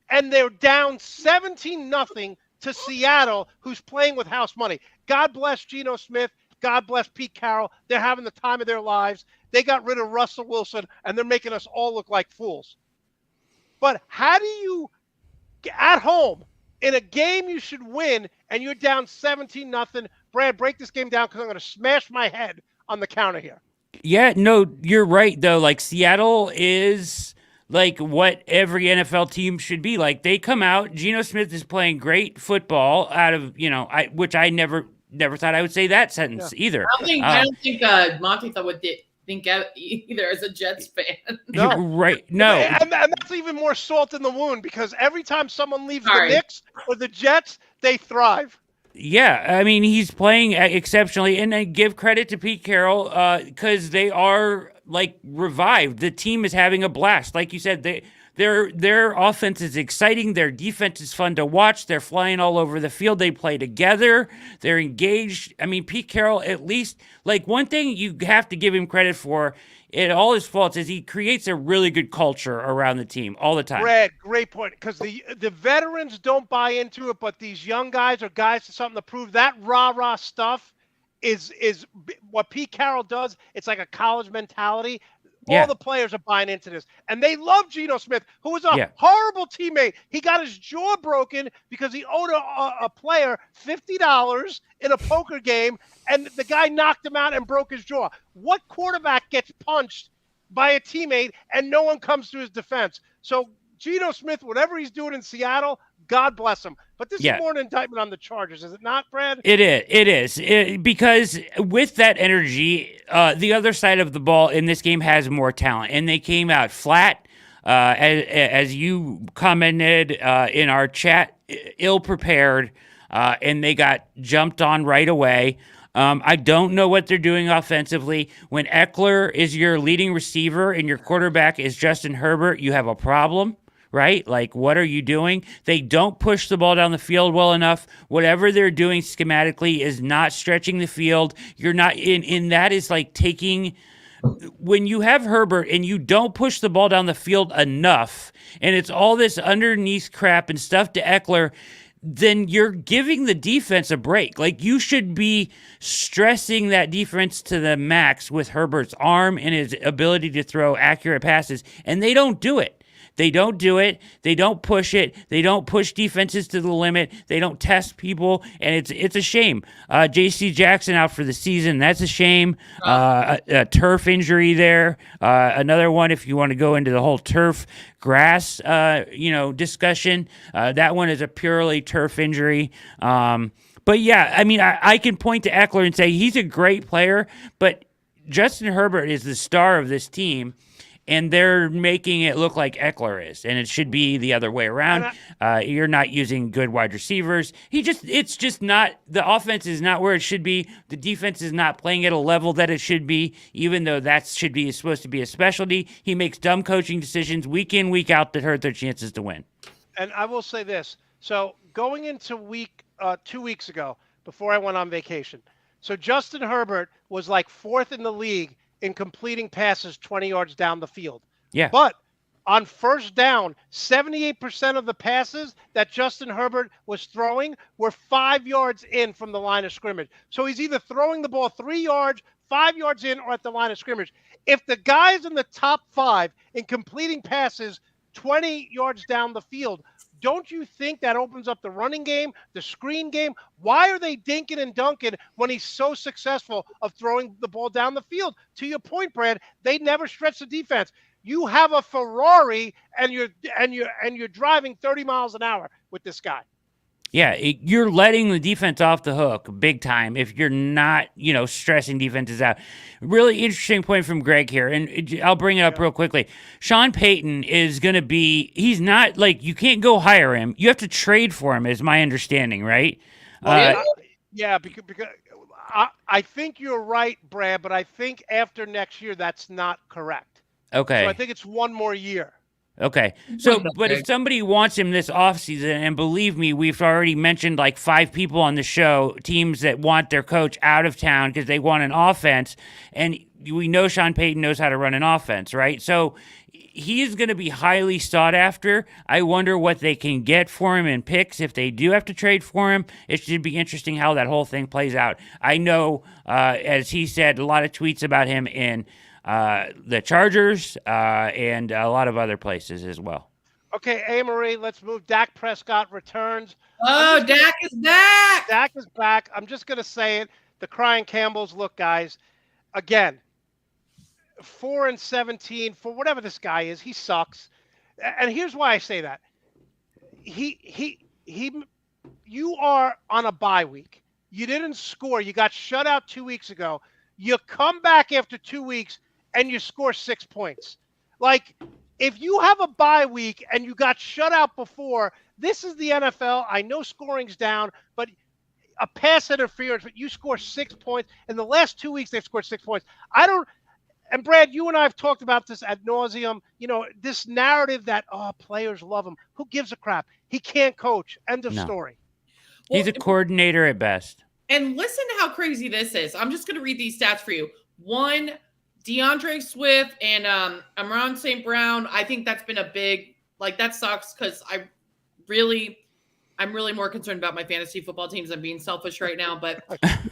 and they're down 17-0 to Seattle, who's playing with house money. God bless Geno Smith. God bless Pete Carroll. They're having the time of their lives. They got rid of Russell Wilson, and they're making us all look like fools. But how do you, at home, in a game you should win, and you're down 17-0, Brad, break this game down, because I'm going to smash my head on the counter here. Yeah, no, you're right, though. Like, Seattle is like what every NFL team should be. Like, they come out, Geno Smith is playing great football out of, which I never thought I would say that sentence either. I don't think Monte would think either as a Jets fan. No. Right, no. And that's even more salt in the wound, because every time someone leaves the Knicks or the Jets, they thrive. Yeah, I mean, he's playing exceptionally, and I give credit to Pete Carroll because they are, like, revived. The team is having a blast. Like you said, their offense is exciting. Their defense is fun to watch. They're flying all over the field. They play together. They're engaged. I mean, Pete Carroll, at least, like, one thing you have to give him credit for, in all his faults, is he creates a really good culture around the team all the time. Brad, great point, because the veterans don't buy into it, but these young guys are guys with something to prove. That rah-rah stuff is what Pete Carroll does. It's like a college mentality. All the players are buying into this. And they love Geno Smith, who was a horrible teammate. He got his jaw broken because he owed a player $50 in a poker game, and the guy knocked him out and broke his jaw. What quarterback gets punched by a teammate, and no one comes to his defense. So Geno Smith, whatever he's doing in Seattle, God bless him. But this is Yeah. more an indictment on the Chargers, is it not, Brad? It is. It is. Because with that energy, the other side of the ball in this game has more talent, and they came out flat. As you commented in our chat, ill prepared, and they got jumped on right away. I don't know what they're doing offensively. When Eckler is your leading receiver and your quarterback is Justin Herbert, you have a problem, right? Like, what are you doing? They don't push the ball down the field well enough. Whatever they're doing schematically is not stretching the field. You're not in that is like taking. When you have Herbert and you don't push the ball down the field enough, and it's all this underneath crap and stuff to Eckler, then you're giving the defense a break. Like, you should be stressing that defense to the max with Herbert's arm and his ability to throw accurate passes, and they don't do it. They don't do it. They don't push it. They don't push defenses to the limit. They don't test people, and it's a shame. J.C. Jackson out for the season. That's a shame. A turf injury there. Another one, if you want to go into the whole turf grass, discussion. That one is a purely turf injury. But yeah, I mean, I can point to Eckler and say he's a great player, but Justin Herbert is the star of this team. And they're making it look like Eckler is, and it should be the other way around. You're not using good wide receivers. It's just not, the offense is not where it should be. The defense is not playing at a level that it should be, even though that should be supposed to be a specialty. He makes dumb coaching decisions week in, week out that hurt their chances to win. And I will say this. So going into 2 weeks ago, before I went on vacation, so Justin Herbert was like 4th in the league in completing passes 20 yards down the field. Yeah. But on first down, 78% of the passes that Justin Herbert was throwing were 5 yards in from the line of scrimmage. So he's either throwing the ball 3 yards, 5 yards in, or at the line of scrimmage. If the guy's in the top 5 in completing passes 20 yards down the field, don't you think that opens up the running game, the screen game? Why are they dinking and dunking when he's so successful of throwing the ball down the field? To your point, Brad, they never stretch the defense. You have a Ferrari and you're driving 30 miles an hour with this guy. Yeah, you're letting the defense off the hook big time if you're not, stressing defenses out. Really interesting point from Greg here, and I'll bring it up real quickly. Sean Payton is going to be, he's not, like, you can't go hire him. You have to trade for him, is my understanding, right? Because I think you're right, Brad, but I think after next year, that's not correct. Okay. So I think it's one more year. Okay. So, but if somebody wants him this offseason, and believe me, we've already mentioned like 5 people on the show, teams that want their coach out of town because they want an offense, and we know Sean Payton knows how to run an offense, right? So he is going to be highly sought after. I wonder what they can get for him in picks if they do have to trade for him. It should be interesting how that whole thing plays out. I know, as he said, a lot of tweets about him in the Chargers, and a lot of other places as well. Okay, Amarie, let's move. Dak Prescott returns. Oh, Dak is back. Dak is back. I'm just going to say it. The crying Campbells, look, guys, again, 4-17 for whatever this guy is. He sucks. And here's why I say that. You are on a bye week. You didn't score. You got shut out 2 weeks ago. You come back after 2 weeks and you score 6 points. Like, if you have a bye week and you got shut out before, this is the NFL. I know scoring's down, but a pass interference, but you score 6 points. In the last 2 weeks, they've scored 6 points. And Brad, you and I have talked about this ad nauseum, this narrative that, players love him. Who gives a crap? He can't coach. End of story. He's a coordinator at best. And listen to how crazy this is. I'm just going to read these stats for you. 1, DeAndre Swift and Amon St. Brown. I think that's been a big, that sucks because I'm really more concerned about my fantasy football teams. I'm being selfish right now, but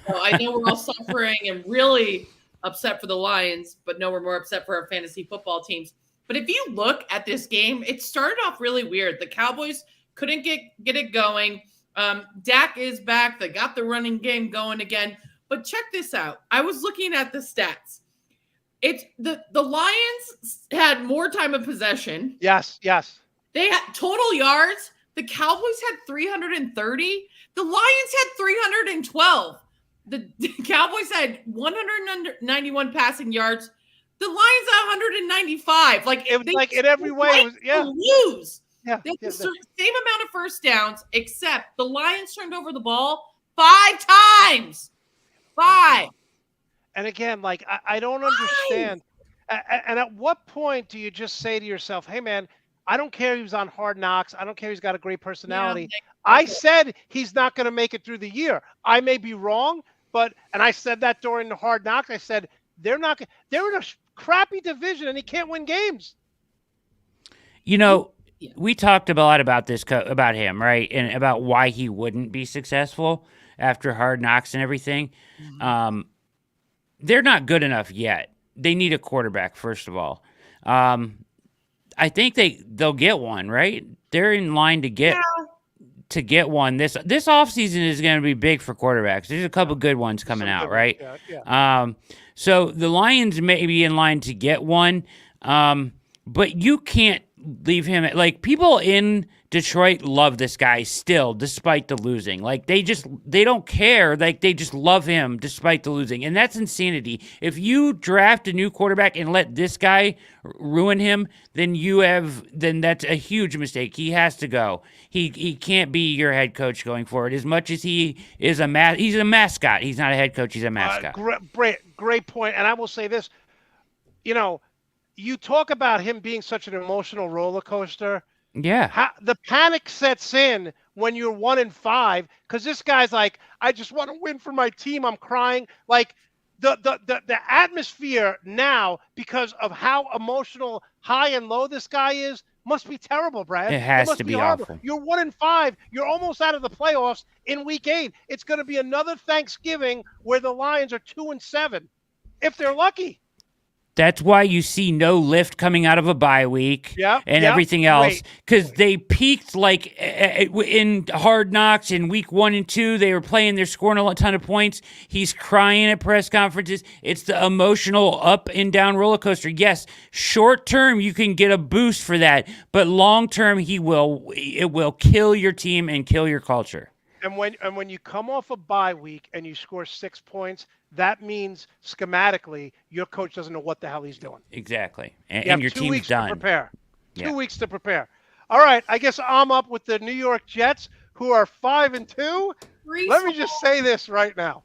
I know we're all suffering and really upset for the Lions, but no, we're more upset for our fantasy football teams. But if you look at this game, it started off really weird. The Cowboys couldn't get it going. Dak is back. They got the running game going again. But check this out. I was looking at the stats. It's the Lions had more time of possession. Yes. They had total yards. The Cowboys had 330. The Lions had 312. The Cowboys had 191 passing yards. The Lions had 195. Like It was like in every way. It was, yeah. Lose. Yeah. They had the same amount of first downs, except the Lions turned over the ball 5 times. 5. And again, like I don't understand. And at what point do you just say to yourself, "Hey, man, I don't care. He was on Hard Knocks. I don't care. He's got a great personality. I said he's not going to make it through the year. I may be wrong, and I said that during the Hard Knocks. I said they're not. They're in a crappy division, and he can't win games. You know, we talked a lot about this about him, right, and about why he wouldn't be successful after Hard Knocks and everything. Mm-hmm. They're not good enough yet. They need a quarterback, first of all. I think they'll get one, right? They're in line to get one. This offseason is going to be big for quarterbacks. There's a couple good ones coming out, right? Yeah. So the Lions may be in line to get one, but you can't leave him like people in Detroit love this guy still, despite the losing. Like they don't care. Like they just love him despite the losing, and that's insanity. If you draft a new quarterback and let this guy ruin him, then that's a huge mistake. He has to go. He can't be your head coach going forward. As much as he is he's a mascot. He's not a head coach. He's a mascot. Great point. And I will say this. You know, you talk about him being such an emotional roller coaster. Yeah. The panic sets in when you're 1-5 because this guy's like, I just want to win for my team. I'm crying. Like the atmosphere now because of how emotional, high and low this guy is must be terrible, Brad. It has to be awful. You're 1-5. You're almost out of the playoffs in week 8. It's going to be another Thanksgiving where the Lions are 2-7 if they're lucky. That's why you see no lift coming out of a bye week and everything else, because they peaked like in Hard Knocks in week 1 and 2. They were playing, they're scoring a ton of points. He's crying at press conferences. It's the emotional up and down roller coaster. Yes, short term you can get a boost for that, but long term it will kill your team and kill your culture. And when you come off a bye week and you score 6 points, that means schematically your coach doesn't know what the hell he's doing. Exactly. And your team's done. 2 weeks to prepare. All right, I guess I'm up with the New York Jets, who are 5-2. Let me just say this right now.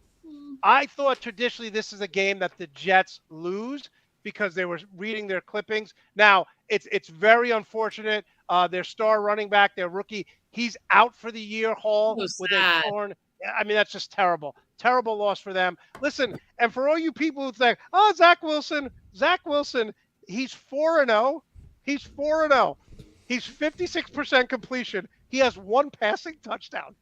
I thought traditionally this is a game that the Jets lose because they were reading their clippings. Now, it's very unfortunate. Their star running back, their rookie, he's out for the year, Hall, with a torn. I mean, that's just terrible. Terrible loss for them. Listen, and for all you people who think, oh, Zach Wilson, he's 4-0. He's 4-0. He's 56% completion. He has 1 passing touchdown.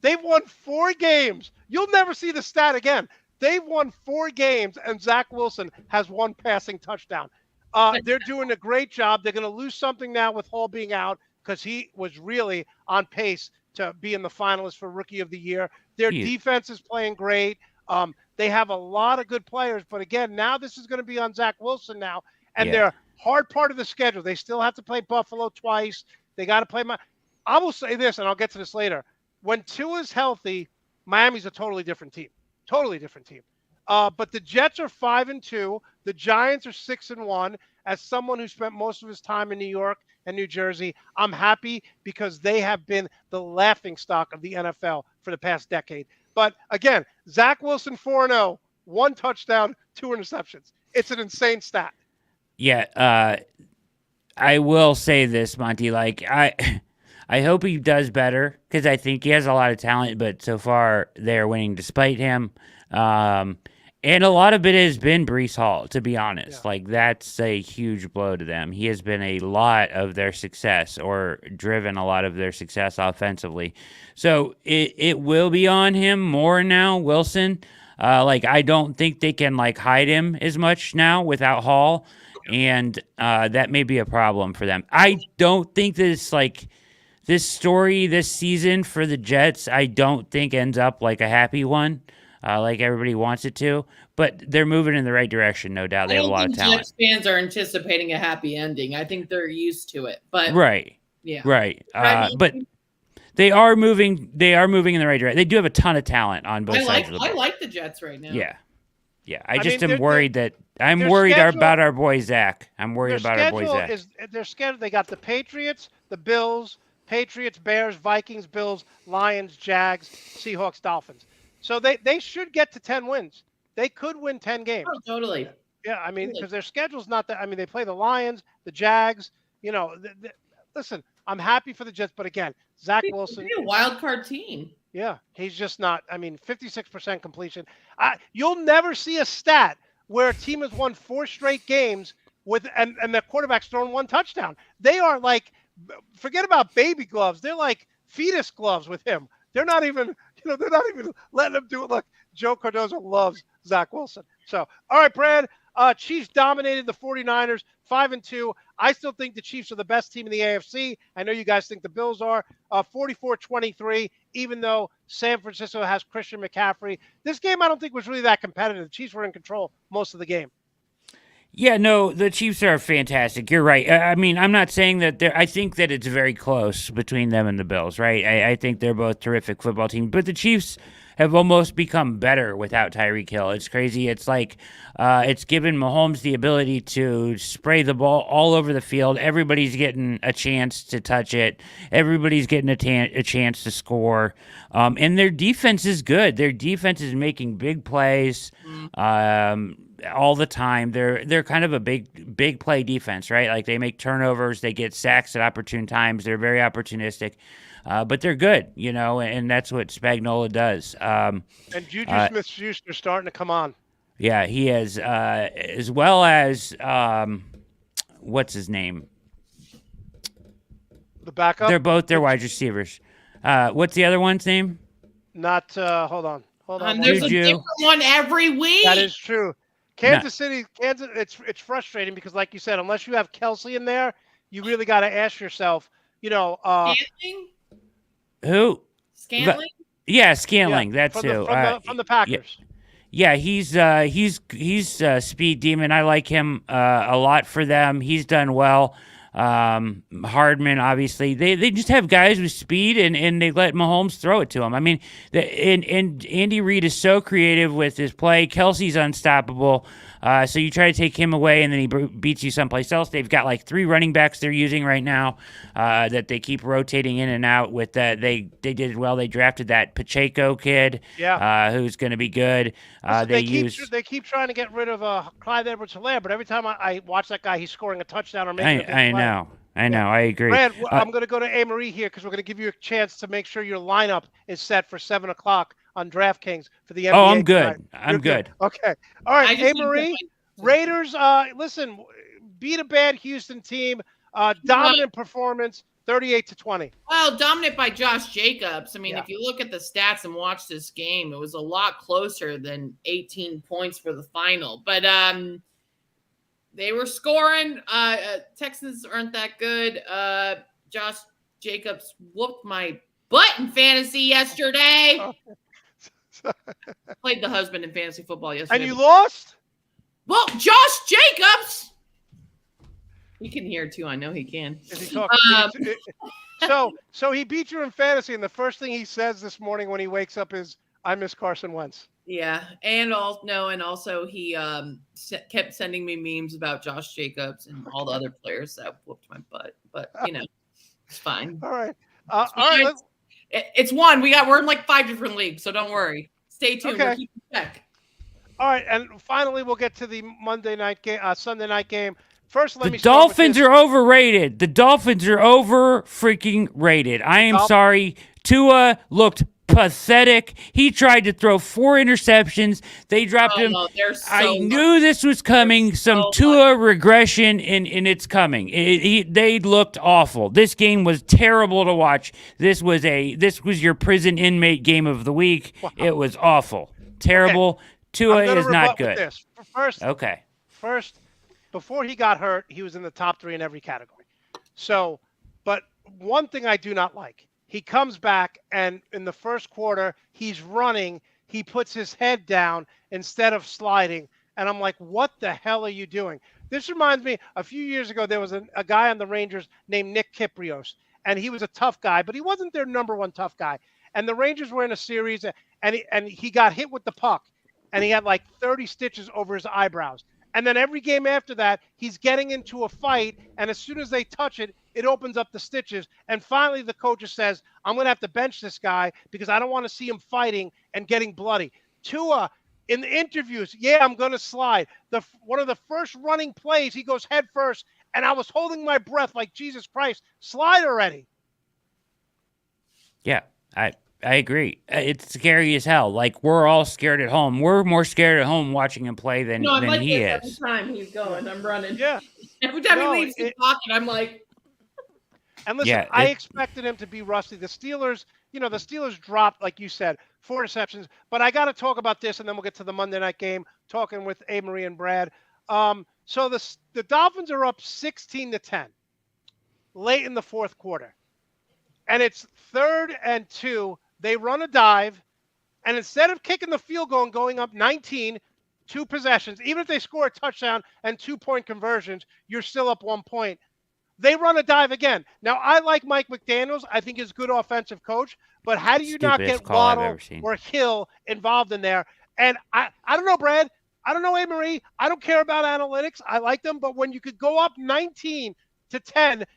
They've won 4 games. You'll never see the stat again. They've won 4 games, and Zach Wilson has 1 passing touchdown. They're doing a great job. They're going to lose something now with Hall being out because he was really on pace to be in the finalists for Rookie of the Year. Their defense is playing great. They have a lot of good players. But, again, now this is going to be on Zach Wilson now. And they're hard part of the schedule. They still have to play Buffalo twice. They got to play I will say this, and I'll get to this later. When Tua's healthy, Miami's a totally different team. Totally different team. But the Jets are 5-2. The Giants are 6-1. As someone who spent most of his time in New York and New Jersey, I'm happy because they have been the laughingstock of the NFL for the past decade. But again, Zach Wilson 4-0, 1 touchdown, 2 interceptions. It's an insane stat. Yeah, I will say this, Monty. Like I hope he does better because I think he has a lot of talent. But so far, they're winning despite him. And a lot of it has been Breece Hall, to be honest. Like, that's a huge blow to them. He has been a lot of their success or driven a lot of their success offensively. So it will be on him more now, Wilson. I don't think they can, hide him as much now without Hall. And that may be a problem for them. I don't think this story this season for the Jets, I don't think ends up like a happy one. like everybody wants it to, but they're moving in the right direction, no doubt. They have a lot of talent. Jets fans are anticipating a happy ending. I think they're used to it, but Right. yeah, Right. But they are moving. They are moving in the right direction. They do have a ton of talent on both sides of the ball. I like the Jets right now. Yeah. Yeah. I mean, am worried that I'm worried about our boy Zach. I'm worried about our boy Zach. Their schedule. They got the Patriots, the Bills, Patriots, Bears, Vikings, Bills, Lions, Jags, Seahawks, Dolphins. So they should get to 10 wins. They could win 10 games. Oh, totally. Yeah, I mean, because their schedule's not that. I mean, they play the Lions, the Jags. You know, listen, I'm happy for the Jets, but again, Zach Wilson, a wild card team. Yeah, he's just not. I mean, 56% completion. You'll never see a stat where a team has won 4 straight games with and the quarterback's thrown 1 touchdown. They are like, forget about baby gloves. They're like fetus gloves with him. They're not even, they're not even letting him do it. Look, Joe Cardozo loves Zach Wilson. So, all right, Brad. Chiefs dominated the 49ers 5-2. I still think the Chiefs are the best team in the AFC. I know you guys think the Bills are 44-23, even though San Francisco has Christian McCaffrey. This game I don't think was really that competitive. The Chiefs were in control most of the game. Yeah, no, the Chiefs are fantastic. You're right. I mean, I'm not saying that I think that it's very close between them and the Bills, right? I think they're both terrific football teams, but the Chiefs have almost become better without Tyreek Hill. It's crazy. It's like it's given Mahomes the ability to spray the ball all over the field. Everybody's getting a chance to touch it. Everybody's getting a chance to score. And their defense is good. Their defense is making big plays all the time. They're kind of a big play defense, right? Like they make turnovers. They get sacks at opportune times. They're very opportunistic. But they're good, and that's what Spagnuolo does. And Juju Smith-Schuster's starting to come on. Yeah, he is, as well as what's his name? The backup? They're both their wide receivers. What's the other one's name? Not, hold on. There's a different one every week. That is true. Kansas City, it's frustrating because, like you said, unless you have Kelsey in there, you really got to ask yourself, Scantling? Who? Scantling? Yeah, Scantling. That's who. From the Packers. Yeah, he's speed demon. I like him a lot for them. He's done well. Hardman, obviously, they just have guys with speed, and they let Mahomes throw it to him. I mean, and Andy Reid is so creative with his play. Kelsey's unstoppable. So you try to take him away, and then he beats you someplace else. They've got like 3 running backs they're using right now that they keep rotating in and out with. They did well. They drafted that Pacheco kid, who's going to be good. They keep trying to get rid of Clyde Edwards-Helaire, but every time I watch that guy, he's scoring a touchdown or making a big play. I know. I agree. Brad, I'm going to go to Amarie here because we're going to give you a chance to make sure your lineup is set for 7 o'clock on DraftKings for the NBA. Oh, I'm good. Tonight. I'm good. Okay. All right, Amarie. Raiders, listen, beat a bad Houston team. Dominant performance, 38-20. Well, dominant by Josh Jacobs. I mean, if you look at the stats and watch this game, it was a lot closer than 18 points for the final. But they were scoring. Texans aren't that good. Josh Jacobs whooped my butt in fantasy yesterday. Played the husband in fantasy football yesterday. And you lost? Well, Josh Jacobs. He can hear too. I know he can. Is he talking? So he beat you in fantasy, and the first thing he says this morning when he wakes up is, "I miss Carson Wentz." Yeah, and also he kept sending me memes about Josh Jacobs and all the other players that whooped my butt. But it's fine. All right. All right. It's one. We're in like 5 different leagues, so don't worry. Stay tuned. Okay. We'll keep you check. All right, and finally we'll get to the Monday night game, Sunday night game. First, the Dolphins are overrated. The Dolphins are over freaking rated. I am sorry. Tua looked pathetic. He tried to throw 4 interceptions. They dropped him. I knew this was coming. Some Tua regression, and it's coming. They looked awful. This game was terrible to watch. This was your prison inmate game of the week. Wow. It was awful. Terrible. Okay. Tua is not good. First, before he got hurt, he was in the top 3 in every category. So, but one thing I do not like, he comes back and in the first quarter, he's running. he puts his head down instead of sliding. And I'm like, what the hell are you doing? This reminds me, a few years ago, there was a guy on the Rangers named Nick Kiprios, and he was a tough guy, but he wasn't their number one tough guy. And the Rangers were in a series, and he got hit with the puck, and he had like 30 stitches over his eyebrows. And then every game after that, he's getting into a fight, and as soon as they touch it, it opens up the stitches. And finally, the coach says, I'm going to have to bench this guy because I don't want to see him fighting and getting bloody. Tua, in the interviews, yeah, I'm going to slide. One of the first running plays, he goes head first, and I was holding my breath like, Jesus Christ, slide already. Yeah, I agree. It's scary as hell. Like, we're all scared at home. We're more scared at home watching him play than like he is. Every time he's going, I'm running. Yeah. Every time he leaves his pocket, I'm like. And listen, I expected him to be rusty. The Steelers dropped, like you said, 4 interceptions. But I got to talk about this, and then we'll get to the Monday night game, talking with Amarie and Brad. So the Dolphins are up 16-10 late in the fourth quarter. And it's 3rd and 2. They run a dive, and instead of kicking the field goal and going up 19, 2 possessions, even if they score a touchdown and 2-point conversions, you're still up 1 point. They run a dive again. Now, I like Mike McDaniels. I think he's a good offensive coach. But how do you not get Waddle or Hill involved in there? And I don't know, Brad. I don't know, Amarie. I don't care about analytics. I like them. But when you could go up 19-10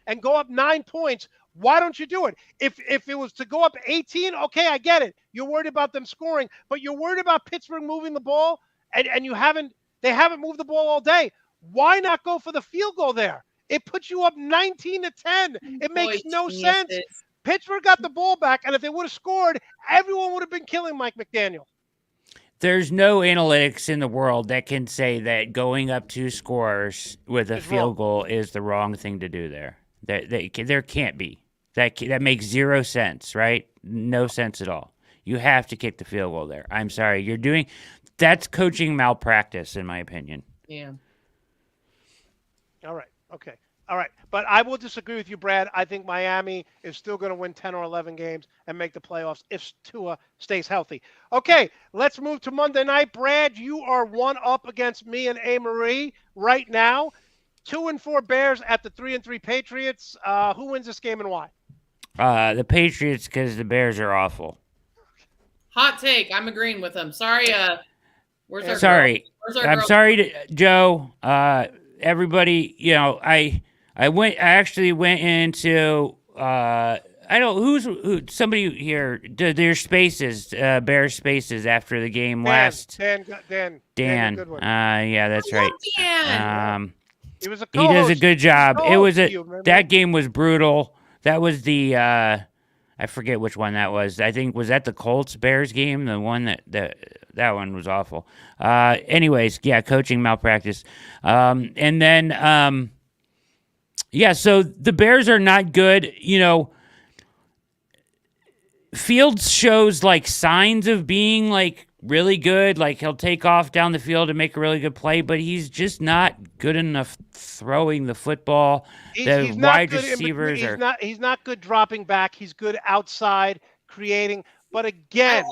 and go up 9 points, why don't you do it? If it was to go up 18, okay, I get it. You're worried about them scoring. But you're worried about Pittsburgh moving the ball, and they haven't moved the ball all day. Why not go for the field goal there? It puts you up 19-10. It makes no sense. Pittsburgh got the ball back, and if they would have scored, everyone would have been killing Mike McDaniel. There's no analytics in the world that can say that going up 2 scores with a field goal is the wrong thing to do there. There can't be. That makes 0 sense, right? No sense at all. You have to kick the field goal there. I'm sorry. That's coaching malpractice, in my opinion. Yeah. All right. Okay. All right. But I will disagree with you, Brad. I think Miami is still going to win 10 or 11 games and make the playoffs if Tua stays healthy. Okay. Let's move to Monday night. Brad, you are 1 up against me and Amarie right now. 2-4 Bears at the 3-3 Patriots. Who wins this game and why? The Patriots, because the Bears are awful. Hot take. I'm agreeing with him. Sorry. Where's our sorry. Girl? Where's our I'm girl? sorry, Joe. Everybody, I actually went into somebody here did their spaces, Bear spaces after the game last. Dan. Good one. Yeah, that's right. Dan. He was a he does a good job. That game was brutal. That was the I forget which one that was. I think was that the Colts Bears game, the one that one was awful. Anyways, yeah, coaching malpractice. And then so the Bears are not good. Fields shows like signs of being like really good. Like he'll take off down the field and make a really good play, but he's just not good enough throwing the football. He's wide receivers he's not good dropping back. He's good outside creating. But again,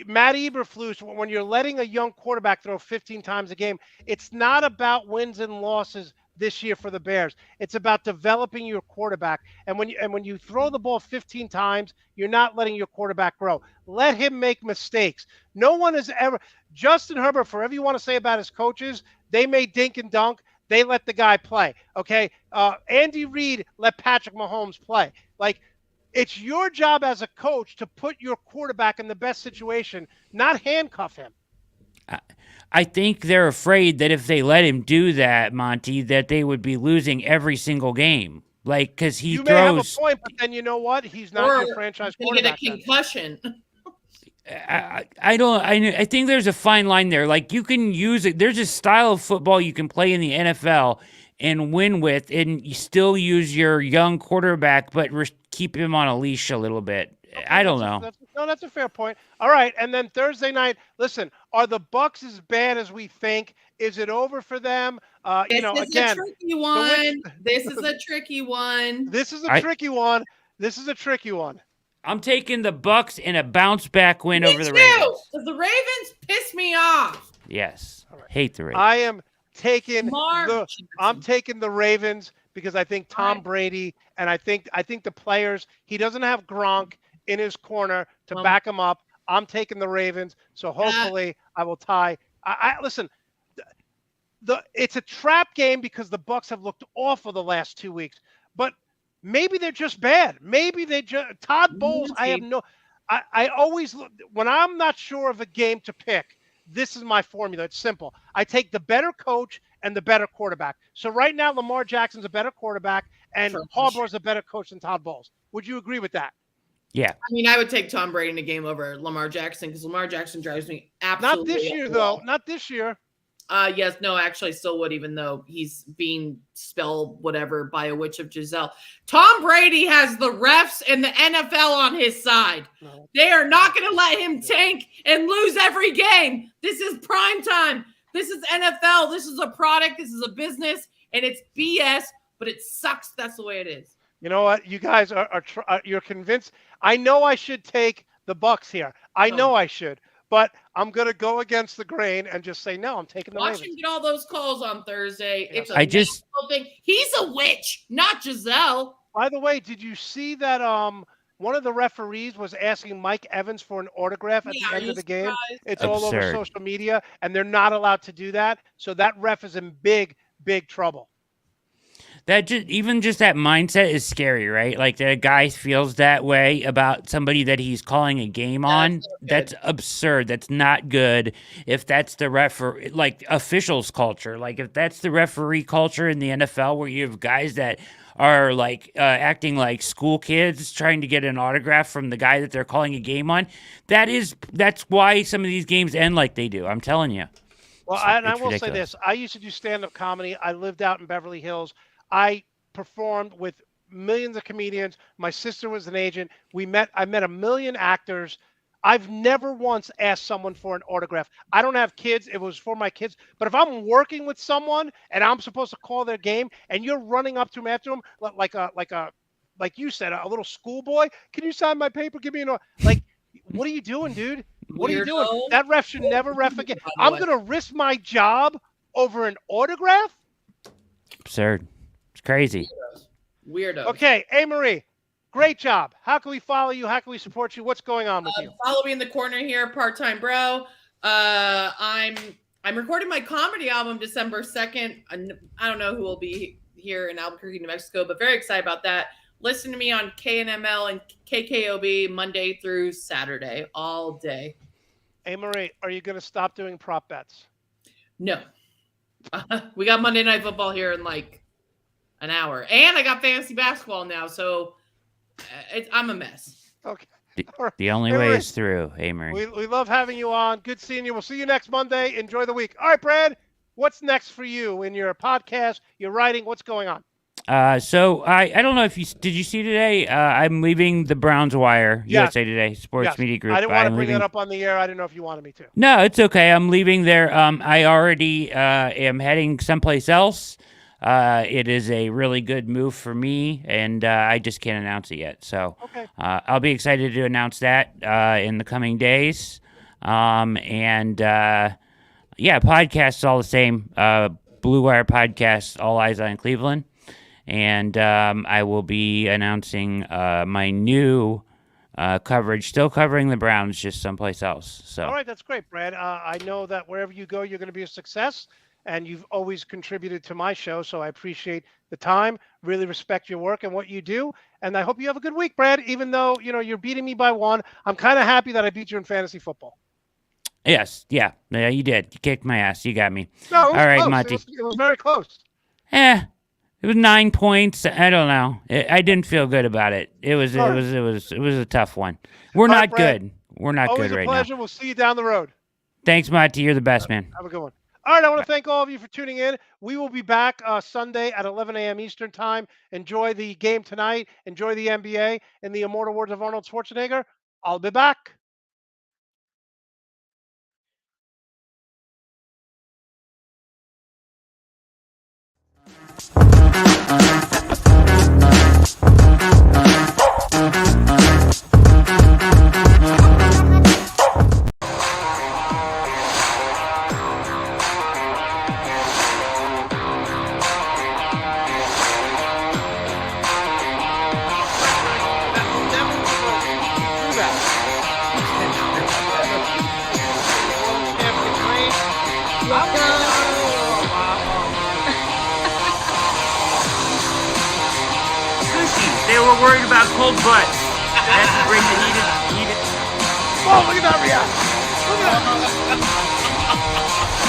Matt Eberflus, when you're letting a young quarterback throw 15 times a game, it's not about wins and losses this year for the Bears. It's about developing your quarterback. And when you throw the ball 15 times, you're not letting your quarterback grow. Let him make mistakes. No one has ever – Justin Herbert, for whatever you want to say about his coaches, they may dink and dunk. They let the guy play, okay? Andy Reid let Patrick Mahomes play. Like, it's your job as a coach to put your quarterback in the best situation, not handcuff him. I think they're afraid that if they let him do that, Monte, that they would be losing every single game. Like, because he you throws. You may have a point, but then you know what? He's not your franchise quarterback. Get a concussion. I think there's a fine line there. Like, you can use it. There's a style of football you can play in the NFL and win with, and you still use your young quarterback, but keep him on a leash a little bit. Okay, I don't know. That's a fair point. All right, and then Thursday night. Listen, are the Bucs as bad as we think? Is it over for them? This is a tricky one. This is a tricky one. This is a tricky one. I'm taking the Bucks in a bounce back win over the Me too, Ravens. because the Ravens piss me off. Yes. All right. Hate the Ravens. I am taking Lamar I'm Jackson. taking the Ravens because I think Tom Right. Brady and I think the players, he doesn't have Gronk in his corner to Well, back him up. I'm taking the Ravens, so hopefully I will tie. I listen, it's a trap game because the Bucks have looked awful the last 2 weeks, but maybe they're just bad. Maybe they just Todd Bowles. I have no. I always when I'm not sure of a game to pick. This is my formula. It's simple. I take the better coach and the better quarterback. So right now, Lamar Jackson's a better quarterback and Harbaugh's a better coach than Todd Bowles. Would you agree with that? Yeah. I mean, I would take Tom Brady in a game over Lamar Jackson because Lamar Jackson drives me absolutely. Not this year, though. Not this year. Yes, no, actually, still would, even though he's being spelled whatever by a witch of Giselle. Tom Brady has the refs and the NFL on his side. No. They are not going to let him tank and lose every game. This is prime time. This is NFL. This is a product. This is a business, and it's BS, but it sucks. That's the way it is. You know what? You guys you're convinced. I know I should take the Bucks here. I know I should. But I'm going to go against the grain and just say, no, I'm taking the Ravens. Watch him get all those calls on Thursday. Yeah. It's a thing. He's a witch, not Giselle. By the way, did you see that one of the referees was asking Mike Evans for an autograph at the end of the game? It's all over social media, and they're not allowed to do that. So that ref is in big, big trouble. That just that mindset is scary, right? Like the guy feels that way about somebody that he's calling a game on. That's absurd. That's not good. If that's the officials culture, like if that's the referee culture in the NFL, where you have guys that are like acting like school kids trying to get an autograph from the guy that they're calling a game on, that's why some of these games end like they do. I'm telling you. Well, I will say this: I used to do stand-up comedy. I lived out in Beverly Hills. I performed with millions of comedians. My sister was an agent. I met a million actors. I've never once asked someone for an autograph. I don't have kids. It was for my kids. But if I'm working with someone and I'm supposed to call their game and you're running up to them after them like you said, a little schoolboy, can you sign my paper? Give me what are you doing, dude? What are you doing? That ref should never ref again. I'm going to risk my job over an autograph? Absurd. It's crazy. Weirdo. Okay, Amarie, great job. How can we follow you? How can we support you? What's going on with you? Follow me in the corner here, part-time bro. I'm recording my comedy album December 2nd. I don't know who will be here in Albuquerque, New Mexico, but very excited about that. Listen to me on KNML and KKOB Monday through Saturday, all day. Amarie, are you going to stop doing prop bets? No. We got Monday Night Football here in like an hour. And I got fantasy basketball now, so I'm a mess. Okay. The only way is through, Amarie. We love having you on. Good seeing you. We'll see you next Monday. Enjoy the week. All right, Brad, what's next for you in your podcast, your writing? What's going on? So I don't know if did you see today? I'm leaving the Browns Wire, USA Today Sports Media Group. I didn't want to bring that up on the air. I didn't know if you wanted me to. No, it's okay. I'm leaving there. I already am heading someplace else. It is a really good move for me, and I just can't announce it yet. So I'll be excited to announce that in the coming days. Podcasts all the same. Blue Wire Podcast, All Eyes on Cleveland. And I will be announcing my new coverage, still covering the Browns, just someplace else. So. All right, that's great, Brad. I know that wherever you go, you're going to be a success, and you've always contributed to my show, so I appreciate the time, really respect your work and what you do, and I hope you have a good week, Brad, even though, you're beating me by one. I'm kind of happy that I beat you in fantasy football. Yes, yeah, you did. You kicked my ass. You got me. No, it was all right, close. Monte. It was very close. It was 9 points. I don't know. I didn't feel good about it. It was a tough one. We're not good. We're not good right now. Always a pleasure. We'll see you down the road. Thanks, Monte. You're the best, man. Have a good one. All right, I want to thank all of you for tuning in. We will be back Sunday at 11 a.m. Eastern Time. Enjoy the game tonight. Enjoy the NBA. In the immortal words of Arnold Schwarzenegger, I'll be back. that? They were worried about cold butts. That's to bring the heated. Oh, look at that reaction. Look at that.